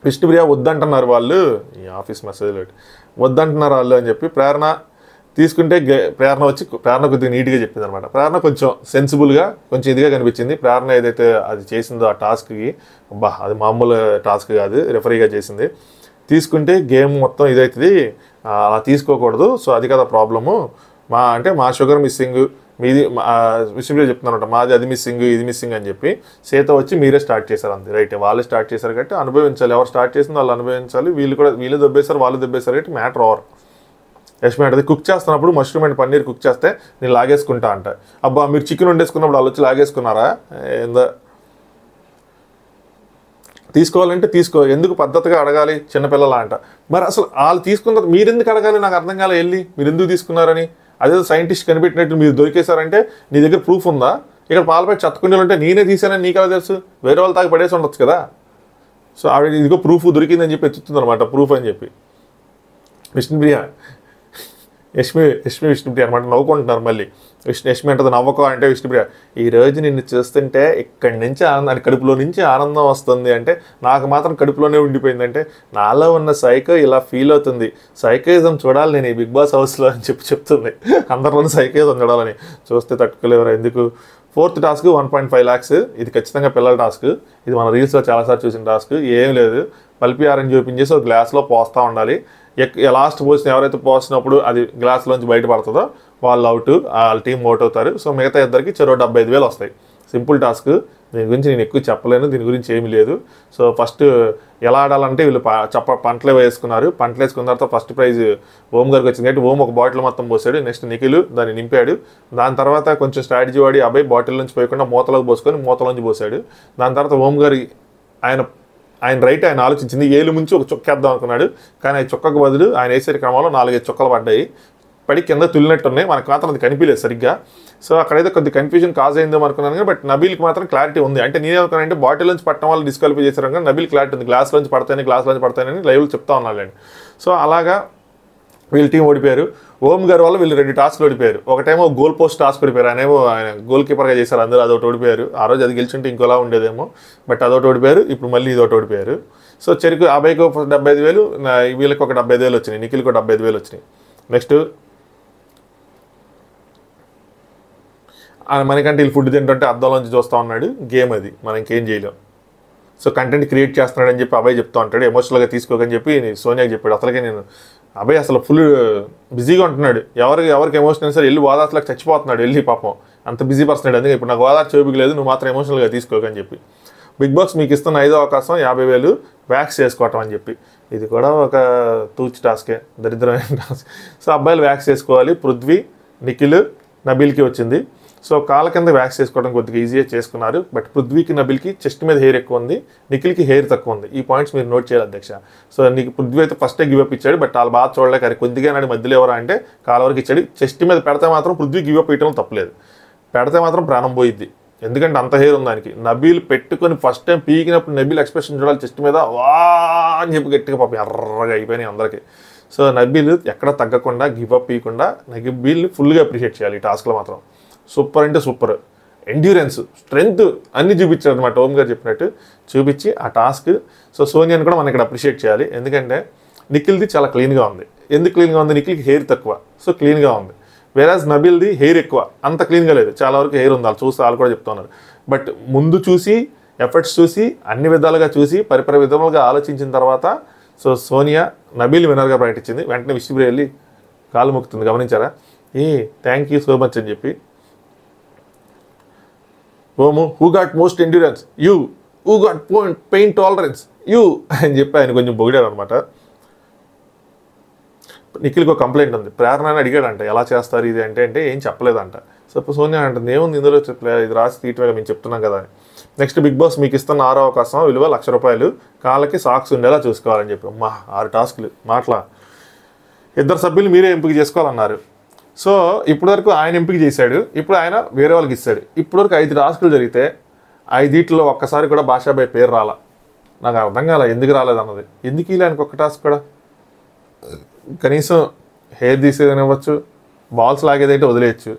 విష్ణుప్రియ వద్దంటున్నారు వాళ్ళు ఈ ఆఫీస్ మెసేజ్ వద్దంటున్నారు వాళ్ళు అని చెప్పి ప్రేరణ తీసుకుంటే ప్రేరణ కొద్దిగా నీట్గా చెప్పింది అనమాట. ప్రేరణ కొంచెం సెన్సిబుల్గా కొంచెం ఇదిగా కనిపించింది. ప్రేరణ ఏదైతే అది చేసిందో ఆ టాస్క్కి అది మామూలు టాస్క్ కాదు, రెఫరీగా చేసింది. తీసుకుంటే గేమ్ మొత్తం ఇదవుతుంది, అలా తీసుకోకూడదు. సో అది కదా ప్రాబ్లము. మా షుగర్ మిస్సింగ్ మీది విషయంలో చెప్తున్నారన్నమాట. మాది అది మిస్సింగ్ ఇది మిస్సింగ్ అని చెప్పి సీత వచ్చి మీరే స్టార్ట్ చేశారు అంతే. రైట్ వాళ్ళే స్టార్ట్ చేశారు కాబట్టి అనుభవించాలి. ఎవరు స్టార్ట్ చేసిందో వాళ్ళు అనుభవించాలి. వీళ్ళు దొబ్బేశారు వాళ్ళు దొబ్బేశారు కాబట్టి మ్యాటర్ ఓవర్. యష్మి అంటే కుక్ చేస్తున్నప్పుడు మష్రూమ్ అండ్ పన్నీర్ కుక్ చేస్తే నేను లాగేసుకుంటా అంట. అబ్బా మీరు చికెన్ వండేసుకున్నప్పుడు వాళ్ళు వచ్చి లాగేసుకున్నారా ఏందా? తీసుకోవాలంటే తీసుకో, ఎందుకు పద్ధతిగా అడగాలి చిన్నపిల్లలా అంట. మరి అసలు వాళ్ళు తీసుకున్న తర్వాత మీరు ఎందుకు అడగాలి నాకు అర్థం కాలే. వెళ్ళి మీరు ఎందుకు తీసుకున్నారని అదే సైంటిస్ట్ కనిపెట్టినట్టు మీరు దొరికేశారంటే నీ దగ్గర ప్రూఫ్ ఉందా? ఇక్కడ పాలపై చత్తుకుండేలు ఉంటే నేనే తీసానని నీకు ఎలా తెలుసు? వేరే వాళ్ళు తాగి పడేసి ఉండొచ్చు కదా. సో ఆవిడ ఇదిగో ప్రూఫ్ దొరికిందని చెప్పి ఎత్తుతుంది అనమాట. ప్రూఫ్ అని చెప్పి విష్ణుప్రియ యష్మి విష్ణుప్రియ అనమాట నవ్వుకుంటున్నారు. మళ్ళీ యష్మి అంటది నవ్వకో అంటే విష్ణుప్రియ ఈ రోజు నిన్ను చూస్తుంటే ఇక్కడి నుంచి ఆనందం కడుపులో నుంచి ఆనందం వస్తుంది అంటే నాకు మాత్రం కడుపులోనే ఉండిపోయిందంటే నాలో ఉన్న సైకో ఇలా ఫీల్ అవుతుంది. సైకోయిజం చూడాలి నేను ఈ బిగ్ బాస్ హౌస్లో అని చెప్తుంది. అందరిలోనూ సైకోయిజం చూడాలని చూస్తే తట్టుకోలేవరా ఎందుకు. 4th task 1.5 lakhs. ఇది ఖచ్చితంగా పిల్లల టాస్క్. ఇది మన రీల్స్లో చాలాసార్లు చూసిన టాస్క్. ఏం లేదు పల్పి ఆరెంజ్ ఓపెన్ చేసి ఒక గ్లాస్లో పోస్తూ ఉండాలి. లాస్ట్ పోసిన ఎవరైతే పోసినప్పుడు అది గ్లాస్లోంచి బయటపడుతుందో వాళ్ళు అవుట్, వాళ్ళ టీం అవుట్ అవుతారు. సో మిగతా ఇద్దరికి చెరో 75,000 వస్తాయి. Simple task. దీని గురించి నేను ఎక్కువ చెప్పలేను, దీని గురించి ఏమీ లేదు. సో ఫస్ట్ ఎలా ఆడాలంటే వీళ్ళు పంటలు వేసుకున్నారు. పంటలు వేసుకున్న తర్వాత ఫస్ట్ ప్రైజ్ ఓం గారికి వచ్చింది కాబట్టి ఓం ఒక బాటిల్ మొత్తం పోసాడు. నెక్స్ట్ నిఖిల్ దాన్ని నింపాడు. దాని తర్వాత కొంచెం స్ట్రాటజీ వాడి అబ్బాయి బాటిల్ నుంచి పోయకుండా మూతలోకి పోసుకొని మూతలోంచి పోసాడు. దాని తర్వాత ఓం గారి ఆయన రైట్ ఆయన ఆలోచించింది ఏలు ముంచి ఒక చుక్కేద్దాం అనుకున్నాడు. కానీ ఆ చుక్కకు బదులు ఆయన వేసే క్రమంలో 4-5 చుక్కలు పడ్డాయి. పడి కింద తుల్లినట్టున్నాయి. మనకు మాత్రం అది కనిపించలేదు సరిగ్గా. సో అక్కడైతే కొద్ది కన్ఫ్యూజన్ కాజ్ అయిందో అనుకున్నాను కానీ బట్ నబీల్కి మాత్రం క్లారిటీ ఉంది. అంటే నేనేమనుకున్నానంటే బాటిల్ నుంచి పట్టడం వల్ల డిస్క్వాలిఫై చేశారు కానీ నబీల్ క్లారిటీ ఉంది. గ్లాస్లోంచి పడతాయని లైవ్లో చెప్తా ఉన్నాళ్ళండి. సో అలాగా వీళ్ళ టీం ఓడిపోయారు. ఓం గారి వల్ల వీళ్ళు 2 టాస్క్లు ఓడిపోయారు. ఒకటేమో గోల్ పోస్ట్ టాస్క్ ఓడిపోయారు. ఆయన గోల్ కీపర్గా చేశారు అందరూ, అదొకటి ఓడిపోయారు. ఆ రోజు అది గెలిచుంటే ఇంకోలా ఉండేదేమో బట్ అదొకటి ఓడిపోయారు. ఇప్పుడు మళ్ళీ ఇదొకటి ఓడిపోయారు. సో చెరుకు అబ్బాయికి 75,000, వీళ్ళకి ఒక 75,000 వచ్చినాయి, నిఖిల్కి ఒక 75,000 వచ్చినాయి. నెక్స్ట్ మనకంటే వీళ్ళు ఫుడ్ తింటుంటే అద్దంలోంచి చూస్తూ ఉన్నాడు. గేమ్ అది మనం ఇంకేం చేయలేం. సో కంటెంట్ క్రియేట్ చేస్తున్నాడని చెప్పి అబ్బాయి చెప్తూ ఉంటాడు. ఎమోషనల్గా తీసుకోకని చెప్పి సోనియాకి చెప్పాడు. అసలుకే నేను అబ్బాయి అసలు ఫుల్ బిజీగా ఉంటున్నాడు. ఎవరికి ఎమోషనల్ సరే వెళ్ళి గోదావరిలోకి చచ్చిపోతున్నాడు వెళ్ళి పాపం అంత బిజీ పర్సన్. అందుకే ఇప్పుడు నాకు గోదావరి చూపిక లేదు, నువ్వు మాత్రం ఎమోషనల్గా తీసుకోకని చెప్పి. బిగ్ బాస్ మీకు ఇస్తున్న 5వ అవకాశం 50,000 వ్యాక్స్ చేసుకోవటం అని చెప్పి. ఇది కూడా ఒక తూచి టాస్కే, దరిద్రమైన టాస్క్. సో అబ్బాయిలు వ్యాక్స్ చేసుకోవాలి. పృథ్వీ, నిఖిల్, నబీల్కి వచ్చింది. సో కాళ్ళ కింద వ్యాక్స్ చేసుకోవడం కొద్దిగా ఈజీగా చేసుకున్నారు. బట్ పృథ్వీకి నబిల్కి చెస్ట్ మీద హెయిర్ ఎక్కువ ఉంది, నిఖిల్కి హెయిర్ తక్కువ ఉంది. ఈ పాయింట్స్ మీరు నోట్ చేయాలి అధ్యక్ష. సో నీకు పృథ్వీ అయితే ఫస్టే గివప్ ఇచ్చాడు. బట్ వాళ్ళు బాగా చూడలేక అరే కొద్దిగా నాడు మధ్యలో ఎవరా అంటే కాళ్ళ వరకు ఇచ్చాడు. చెస్ట్ మీద పెడితే మాత్రం పృథ్వీ గివప్ ఇవ్వడం తప్పలేదు, పెడితే మాత్రం ప్రాణం పోయిద్ది. ఎందుకంటే అంత హెయిర్ ఉంది దానికి. నబీల్ పెట్టుకొని ఫస్ట్ టైం పీకినప్పుడు నబీల్ ఎక్స్ప్రెషన్ చూడాలి చెస్ట్ మీద వా అని చెప్పి గట్టిగా పాపం ఎర్రగా అయిపోయినాయి అందరికీ. సో నబీల్ ఎక్కడ తగ్గకుండా గివప్ ఇవ్వకుండా నబీల్ని ఫుల్గా అప్రిషియేట్ చేయాలి. ఈ టాస్క్లో మాత్రం సూపర్ అంటే సూపర్. ఎండ్యూరెన్స్, స్ట్రెంగ్త్ అన్నీ చూపించారు అనమాట. ఓం గారు చెప్పినట్టు చూపించి ఆ టాస్క్. సో సోనియాని కూడా మనం ఇక్కడ అప్రిషియేట్ చేయాలి. ఎందుకంటే నిఖిల్ది చాలా క్లీన్గా ఉంది. ఎందుకు క్లీన్గా ఉంది? నిఖిల్కి హెయిర్ తక్కువ, సో క్లీన్గా ఉంది. వేరాజ్ నబీల్ది హెయిర్ ఎక్కువ, అంత క్లీన్గా లేదు, చాలా వరకు హెయిర్ ఉంది. వాళ్ళు చూస్తే వాళ్ళు కూడా చెప్తున్నారు. బట్ ముందు చూసి ఎఫర్ట్స్ చూసి అన్ని విధాలుగా చూసి పరిపరి విధాలుగా ఆలోచించిన తర్వాత సో సోనియా నబీల్ విన్నర్గా ప్రకటించింది. వెంటనే విష్ణుప్రియ వెళ్ళి కాలు మొక్కుతుంది, గమనించారా? థ్యాంక్ యూ సో మచ్ అని చెప్పి. ఓము who got most endurance, you. Who got pain tolerance, you అని చెప్పి ఆయన కొంచెం పొగిడారు అనమాట. నిఖిల్కి ఒక కంప్లైంట్ ఉంది, ప్రేరణ అని అడిగాడంట ఎలా చేస్తారు ఇది అంటే ఏం చెప్పలేదంట. సో సోనియా అంటుంది ఏముంది ఇందులో చెప్పలే, ఇది రాసి తీయటమే మేము చెప్తున్నాం కదా అని. నెక్స్ట్ బిగ్ బాస్ మీకు ఇస్తున్న 6వ అవకాశం విలువ ₹1,00,000, కాళ్ళకి సాక్స్ ఉండేలా చూసుకోవాలని చెప్పి. 6 టాస్క్లు మాటలా. 2 సభ్యులు మీరే ఎంపిక చేసుకోవాలన్నారు. సో ఇప్పటివరకు ఆయన ఎంపిక చేశాడు, ఇప్పుడు ఆయన వేరే వాళ్ళకి ఇస్తాడు. ఇప్పటివరకు 5 టాస్కులు జరిగితే 5 ఒక్కసారి కూడా భాషాబాయ్ పేరు రాలా. నాకు అర్థం కాలే ఎందుకు రాలేదన్నది. ఎందుకు ఇలా ఆయనకు ఒక్క టాస్క్ కూడా కనీసం హెయిర్ తీసేదని ఇవ్వచ్చు, బాల్స్ లాగేదైతే వదిలేయచ్చు,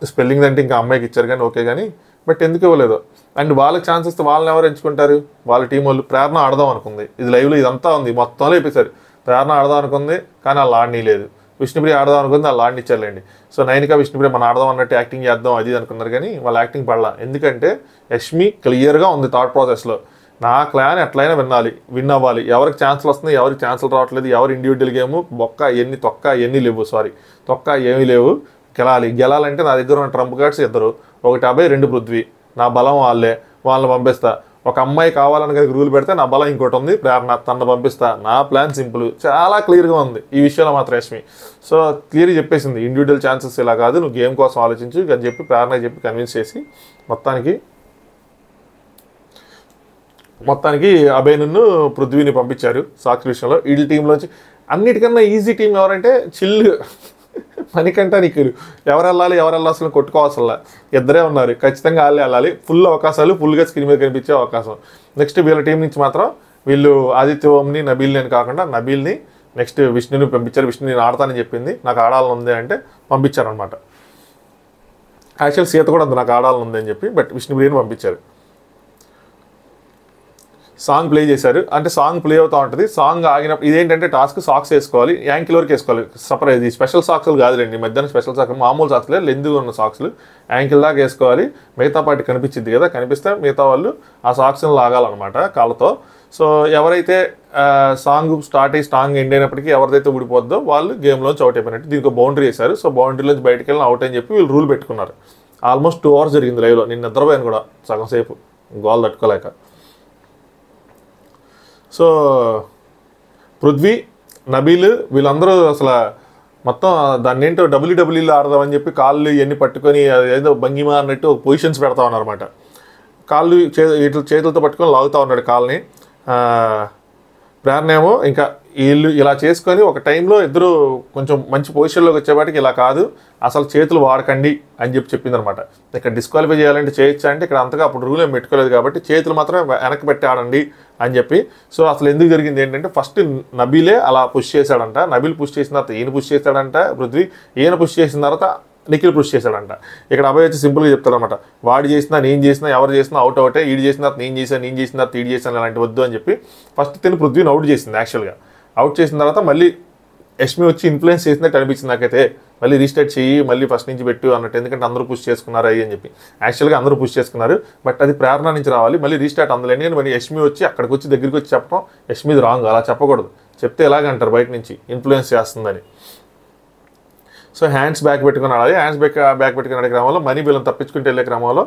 స్పెల్లింగ్ అంటే ఇంకా అమ్మాయికి ఇచ్చారు కానీ ఓకే కానీ, బట్ ఎందుకు ఇవ్వలేదు? అండ్ వాళ్ళకి ఛాన్స్ ఇస్తే వాళ్ళని ఎవరు ఎంచుకుంటారు? వాళ్ళ టీం వాళ్ళు. ప్రేరణ ఆడదాం అనుకుంది, ఇది లైవ్లో ఇదంతా ఉంది, మొత్తంలో చెప్పేశారు. ప్రేరణ ఆడదాం అనుకుంది కానీ వాళ్ళు ఆడనీ లేదు. విష్ణుప్రియ ఆడదాం అనుకుంది, వాళ్ళు ఆడనిచ్చారులేండి. సో నైనిక విష్ణుప్రియ మనం ఆడదాం అన్నట్టు యాక్టింగ్ చేద్దాం అది అనుకున్నారు కానీ వాళ్ళ యాక్టింగ్ పడలా. ఎందుకంటే యష్మి క్లియర్గా ఉంది థాట్ ప్రాసెస్లో, నా క్లాన్ ఎట్లయినా విన్ అవ్వాలి, ఎవరికి ఛాన్సులు వస్తున్నాయి, ఎవరికి ఛాన్సులు రావట్లేదు, ఎవరు ఇండివిజువల్ గేమ్ తొక్క ఏమీ లేవు, గెలాలంటే నా దగ్గర ఉన్న ట్రంప్ కార్డ్స్ 2, ఒకటి అభయ్ 2 పృథ్వీ, నా బలం వాళ్ళని పంపిస్తా. ఒక అమ్మాయి కావాలని కనుక రూల్ పెడితే నా బలం ఇంకోటి ఉంది ప్రేరణ, తనను పంపిస్తా. నా ప్లాన్ సింపుల్, చాలా క్లియర్గా ఉంది ఈ విషయంలో మాత్రం యష్మి. సో క్లియర్గా చెప్పేసింది ఇండివిజువల్ ఛాన్సెస్ ఇలా కాదు, నువ్వు గేమ్ కోసం ఆలోచించు అని చెప్పి ప్రేరణ చెప్పి కన్విన్స్ చేసి మొత్తానికి అభయ్ను పృథ్వీని పంపించారు సాక్షి విషయంలో. వీళ్ళ టీంలోంచి అన్నిటికన్నా ఈజీ టీం ఎవరంటే చిల్లు మణికంఠ నిఖిల్. ఎవరు వెళ్ళాల్సిన కొట్టుకోవాల్సిన 2 ఉన్నారు, ఖచ్చితంగా వాళ్ళే వెళ్ళాలి. ఫుల్ అవకాశాలు, ఫుల్గా స్క్రీన్ మీద కనిపించే అవకాశం. నెక్స్ట్ వీళ్ళ టీం నుంచి మాత్రం వీళ్ళు ఆదిత్య ఓంని నబీల్ని అని కాకుండా నబీల్ని నెక్స్ట్ విష్ణుని పంపించారు. విష్ణు నేను ఆడతానని చెప్పింది, నాకు ఆడాలని ఉంది అంటే పంపించారనమాట. యాక్చువల్ సీత కూడా ఉంది నాకు ఆడాలని ఉంది అని చెప్పి, బట్ విష్ణుప్రియని పంపించారు. సాంగ్ ప్లే చేశారు, అంటే సాంగ్ ప్లే అవుతూ ఉంటుంది. సాంగ్ ఆగినప్పుడు ఇదేంటంటే టాస్క్ సాక్స్ వేసుకోవాలి, యాంకిల్ వరకు వేసుకోవాలి. సపరేట్ ఇది స్పెషల్ సాక్స్లు కాదులేండి, మధ్యాహ్నం స్పెషల్ సాక్స్ మామూలు సాక్స్లే, లెందుగా ఉన్న సాక్స్లు యాంకిల్ దాకా వేసుకోవాలి. మిగతా పార్టీ కనిపించింది కదా, కనిపిస్తే మిగతా వాళ్ళు ఆ సాక్స్ని లాగాలన్నమాట కాళ్ళతో. సో ఎవరైతే సాంగ్ స్టార్ట్ అయ్యి సాంగ్ ఎండ్ అయినప్పటికీ ఎవరిదైతే ఊడిపోద్దో వాళ్ళు గేమ్లోంచి అవుట్ అయిపోయినట్టు. దీనికి బౌండరీ వేశారు. సో బౌండరీలోంచి బయటకు వెళ్ళిన అవుట్ అని చెప్పి వీళ్ళు రూల్ పెట్టుకున్నారు. ఆల్మోస్ట్ 2 hours జరిగింది లైవ్లో. నేను నిద్రపోయాను కూడా సగం సేపు గోల్ తట్టుకోలేక. సో పృథ్వీ, నబీల్ వీళ్ళందరూ అసలు మొత్తం దాన్ని ఏంటో డబ్ల్యూడబ్ల్యూలో ఆడదామని చెప్పి కాళ్ళు ఇవన్నీ పట్టుకొని ఏదో భంగిమ అన్నట్టు పొజిషన్స్ పెడతా ఉన్నారన్నమాట. కాళ్ళు చేతులతో పట్టుకొని లాగుతూ ఉన్నాడు కాళ్ళని. ప్రేరణ ఏమో ఇంకా వీళ్ళు ఇలా చేసుకొని ఒక టైంలో ఇద్దరు కొంచెం మంచి పొజిషన్లోకి వచ్చేవాటికి ఇలా కాదు అసలు చేతులు వాడకండి అని చెప్పిందనమాట. ఇక్కడ డిస్క్వాలిఫై చేయాలంటే చేయొచ్చా అంటే ఇక్కడ అంతగా అప్పుడు రూల్ ఏం పెట్టుకోలేదు కాబట్టి చేతులు మాత్రం వెనక్కి పెట్టి ఆడండి అని చెప్పి. సో అసలు ఎందుకు జరిగింది ఏంటంటే ఫస్ట్ నబీలే అలా పుష్ చేశాడంట. నబీల్ పుష్ చేసిన తర్వాత ఈయన పుష్ చేశాడంట పృథ్వీ, ఈయన పుష్ చేసిన తర్వాత నిఖిల్ పుష్ చేశాడంట. ఇక్కడ అభయ్ వచ్చి సింపుల్గా చెప్తాడనమాట, వాడు చేసినా నేను చేసినా ఎవరు చేసినా అవుట్ అవుటే, ఈడు చేసిన తర్వాత నేను చేసిన తర్వాత ఈడు చేశాను అలాంటి వద్దు అని చెప్పి ఫస్ట్ తిని పృథ్వీని అవుట్ చేసింది. యాక్చువల్గా అవుట్ చేసిన తర్వాత మళ్ళీ యష్మి వచ్చి ఇన్ఫ్లుయెన్స్ చేసినట్టు అనిపించింది నాకైతే. మళ్ళీ రీస్టార్ట్ చెయ్యి, మళ్ళీ ఫస్ట్ నుంచి పెట్టు అన్నట్టు, ఎందుకంటే అందరూ పుష్ చేసుకున్నారు అయ్యి అని చెప్పి. యాక్చువల్గా అందరూ పుష్ చేసుకున్నారు, బట్ అది ప్రేరణ నుంచి రావాలి, మళ్ళీ రీస్టార్ట్ అందులోని అని మళ్ళీ యష్మి వచ్చి అక్కడికి వచ్చి దగ్గరికి వచ్చి చెప్పడం యష్మిది రాంగ్, అలా చెప్పకూడదు. చెప్తే ఎలాగంటారు బయట నుంచి ఇన్ఫ్లుయెన్స్ చేస్తుందని. సో హ్యాండ్స్ బ్యాక్ పెట్టుకుని ఆడాలి. హ్యాండ్స్ బ్యాక్ పెట్టుకుని ఆడే క్రమంలో మనీ బిల్లను తప్పించుకుంటూ వెళ్ళే క్రమంలో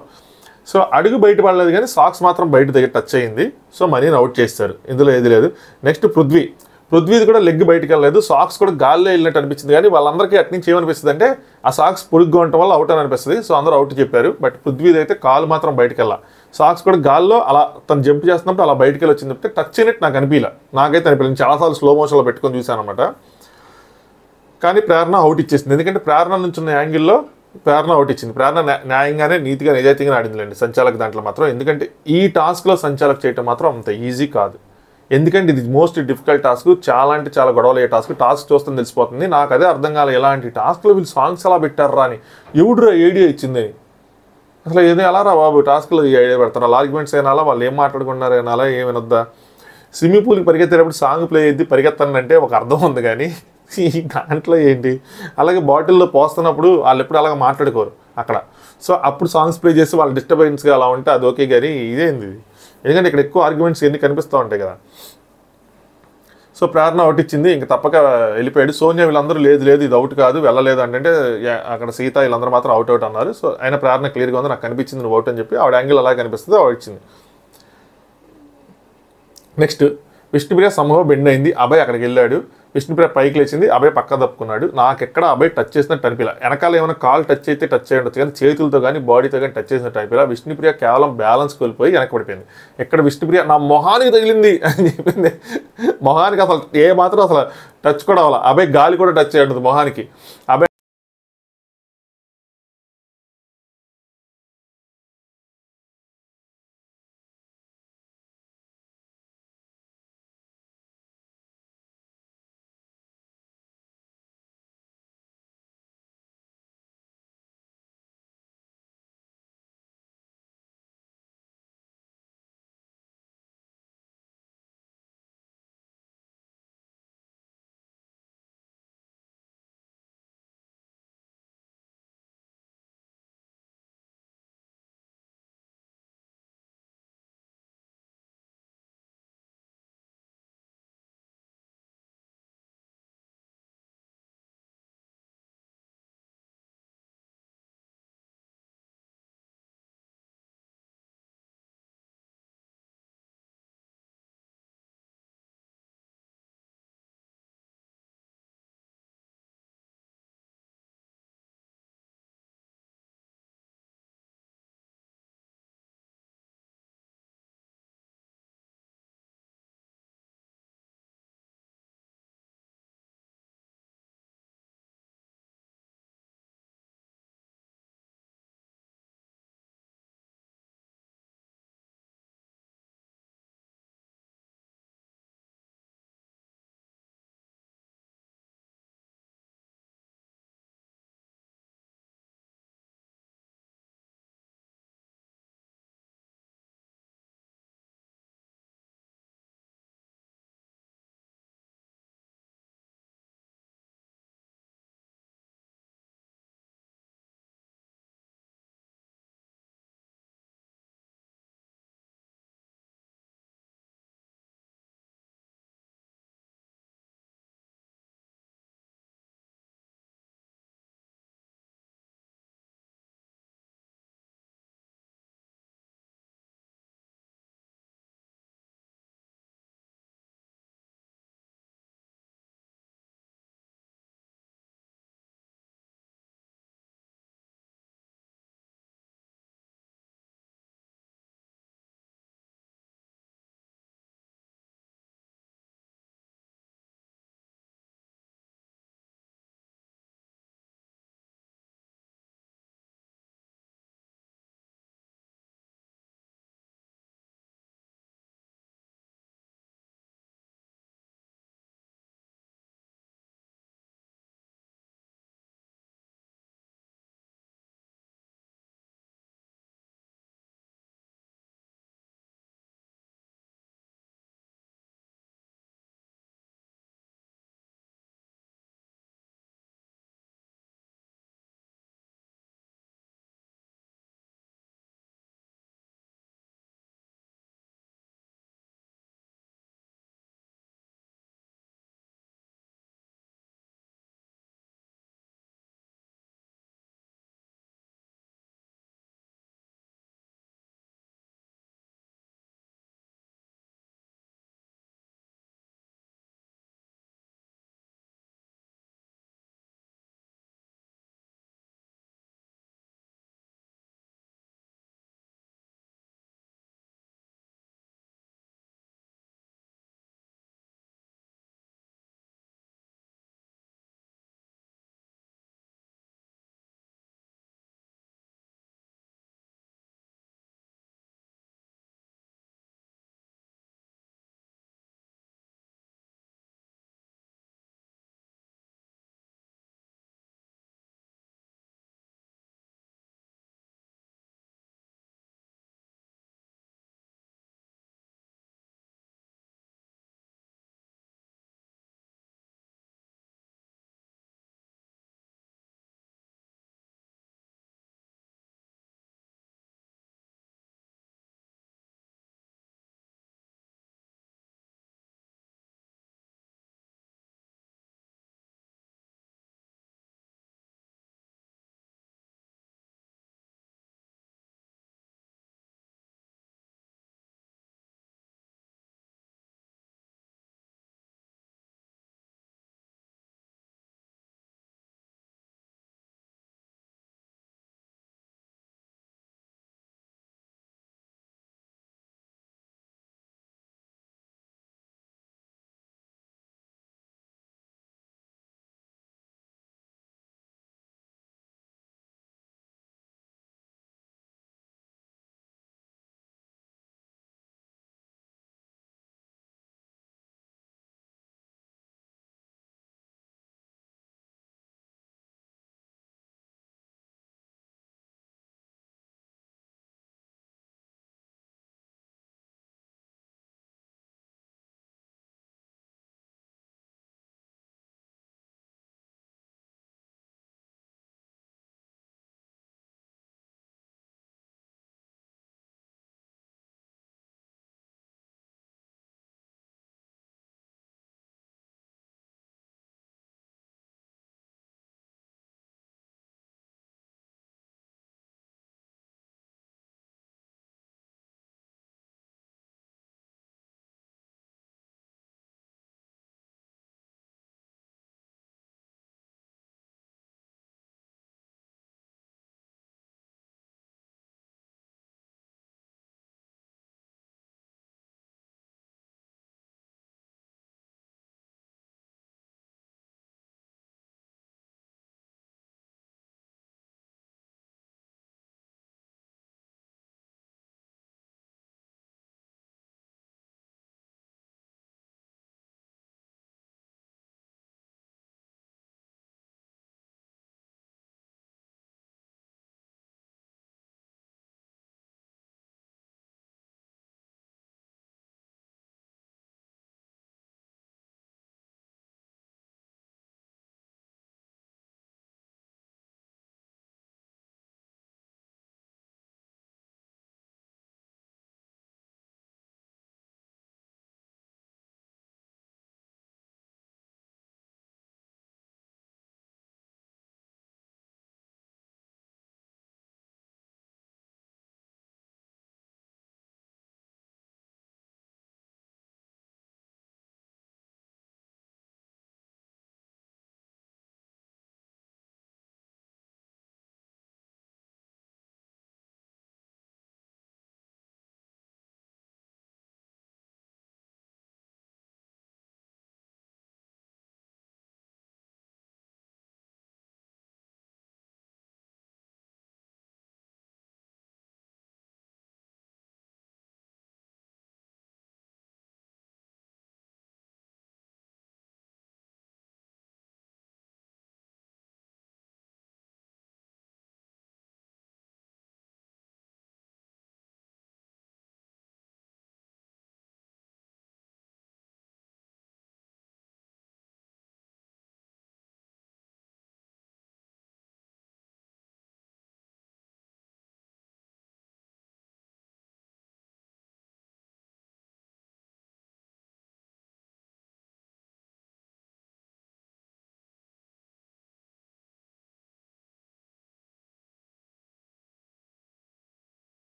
సో అడుగు బయట పడలేదు కానీ సాక్స్ మాత్రం బయట దగ్గర టచ్ అయ్యింది. సో మనీని అవుట్ చేస్తారు, ఇందులో ఏది లేదు. నెక్స్ట్ పృథ్వీది కూడా లెగ్ బయటకు వెళ్ళలేదు, సాక్స్ కూడా గాల్లో వెళ్ళినట్టు అనిపించింది. కానీ వాళ్ళందరికీ అటు నుంచి ఏమనిపిస్తుంది అంటే ఆ సాక్స్ పొడుగ్గా ఉండటం వల్ల అవుట్ అని అనిపిస్తుంది. సో అందరూ అవుట్ చెప్పారు. బట్ పృథ్వీది అయితే కాలు మాత్రం బయటకు వెళ్ళాలి, సాక్స్ కూడా గాల్లో అలా తను జంప్ చేస్తున్నప్పుడు అలా బయటకు వెళ్ళి వచ్చింది తప్పితే టచ్ అయినట్టు నాకు నాకైతే అనిపించింది. చాలాసార్లు స్లో మోషన్లో పెట్టుకొని చూశాను అనమాట. కానీ ప్రేరణ అవుట్ ఇచ్చేసింది, ఎందుకంటే ప్రేరణ నుంచి ఉన్న యాంగిల్లో ప్రేరణ అవుట్ ఇచ్చింది. ప్రేరణ న్యాయంగానే నీతిగా నిజాయితీగా ఆడిందిలేండి సంచాలక్ దాంట్లో మాత్రం. ఎందుకంటే ఈ టాస్క్లో సంచాలక్ చేయటం మాత్రం అంత ఈజీ కాదు, ఎందుకంటే ఇది మోస్ట్ డిఫికల్ట్ టాస్క్. చాలా అంటే చాలా గొడవలు అయ్యే టాస్క్ చూస్తే తెలిసిపోతుంది. నాకు అదే అర్థం కాలేదు, ఎలాంటి టాస్క్లో వీళ్ళు సాంగ్స్ ఎలా పెట్టారా అని. ఎవడు ఐడియా ఇచ్చిందని అసలు ఏదో ఎలా రా బాబు టాస్క్లో ఐడియా పెడతారు. వాళ్ళ ఆర్గ్యుమెంట్స్ అయినా వాళ్ళు ఏం మాట్లాడుకున్నారు అయినా ఏం వినొద్దా. స్విమ్మింగ్ పూల్కి పరిగెత్తేటప్పుడు సాంగ్ ప్లే అయ్యి పరిగెత్తానంటే ఒక అర్థం ఉంది, కానీ ఈ దాంట్లో ఏంటి. అలాగే బాటిల్లో పోస్తున్నప్పుడు వాళ్ళు ఎప్పుడు అలాగ మాట్లాడుకోరు, అక్కడ. సో అప్పుడు సాంగ్స్ ప్లే చేసి వాళ్ళు డిస్టర్బెన్స్గా అలా ఉంటే అది ఓకే, కానీ ఇదేంది, ఎందుకంటే ఇక్కడ ఎక్కువ ఆర్గ్యుమెంట్స్ ఎన్ని కనిపిస్తూ ఉంటాయి కదా. సో ప్రేరణ అవుట్ ఇచ్చింది, ఇంక తప్పక వెళ్ళిపోయాడు. సోనియా వీళ్ళందరూ లేదు లేదు ఇది అవుట్ కాదు వెళ్ళలేదు అంటే అక్కడ సీత వీళ్ళందరూ మాత్రం అవుట్ అన్నారు. సో ఆయన ప్రేరణ క్లియర్గా ఉంది, నాకు కనిపించింది నువ్వు అవుట్ అని చెప్పి ఆవిడ యాంగిల్ అలా కనిపిస్తుంది, అవుట్ ఇచ్చింది. నెక్స్ట్ విష్ణుప్రియ సమూహం బెండ్ అయింది, అభయ్ అక్కడికి వెళ్ళాడు. విష్ణుప్రియ పైకి లేచింది, అభయ్ పక్క తప్పుకున్నాడు. నాకెక్కడ అభయ్ టచ్ చేసినట్టు అనిపిలా, వెనకాల ఏమైనా కాల్ టచ్ అయితే టచ్ అయ్యి ఉండొచ్చు కానీ చేతులతో కానీ బాడీతో కానీ టచ్ చేసినట్టు అనిపిలా. విష్ణుప్రియ కేవలం బ్యాలెన్స్ కోల్పోయి వెనక్కి పడిపోయింది. ఎక్కడ విష్ణుప్రియ నా మొహానికి తగిలింది అని చెప్పింది. మొహానికి అసలు ఏ మాత్రం అసలు టచ్ కూడా అవ్వాలి, అభయ్ గాలి కూడా టచ్ అయ్యి ఉండదు మొహానికి. అభయ్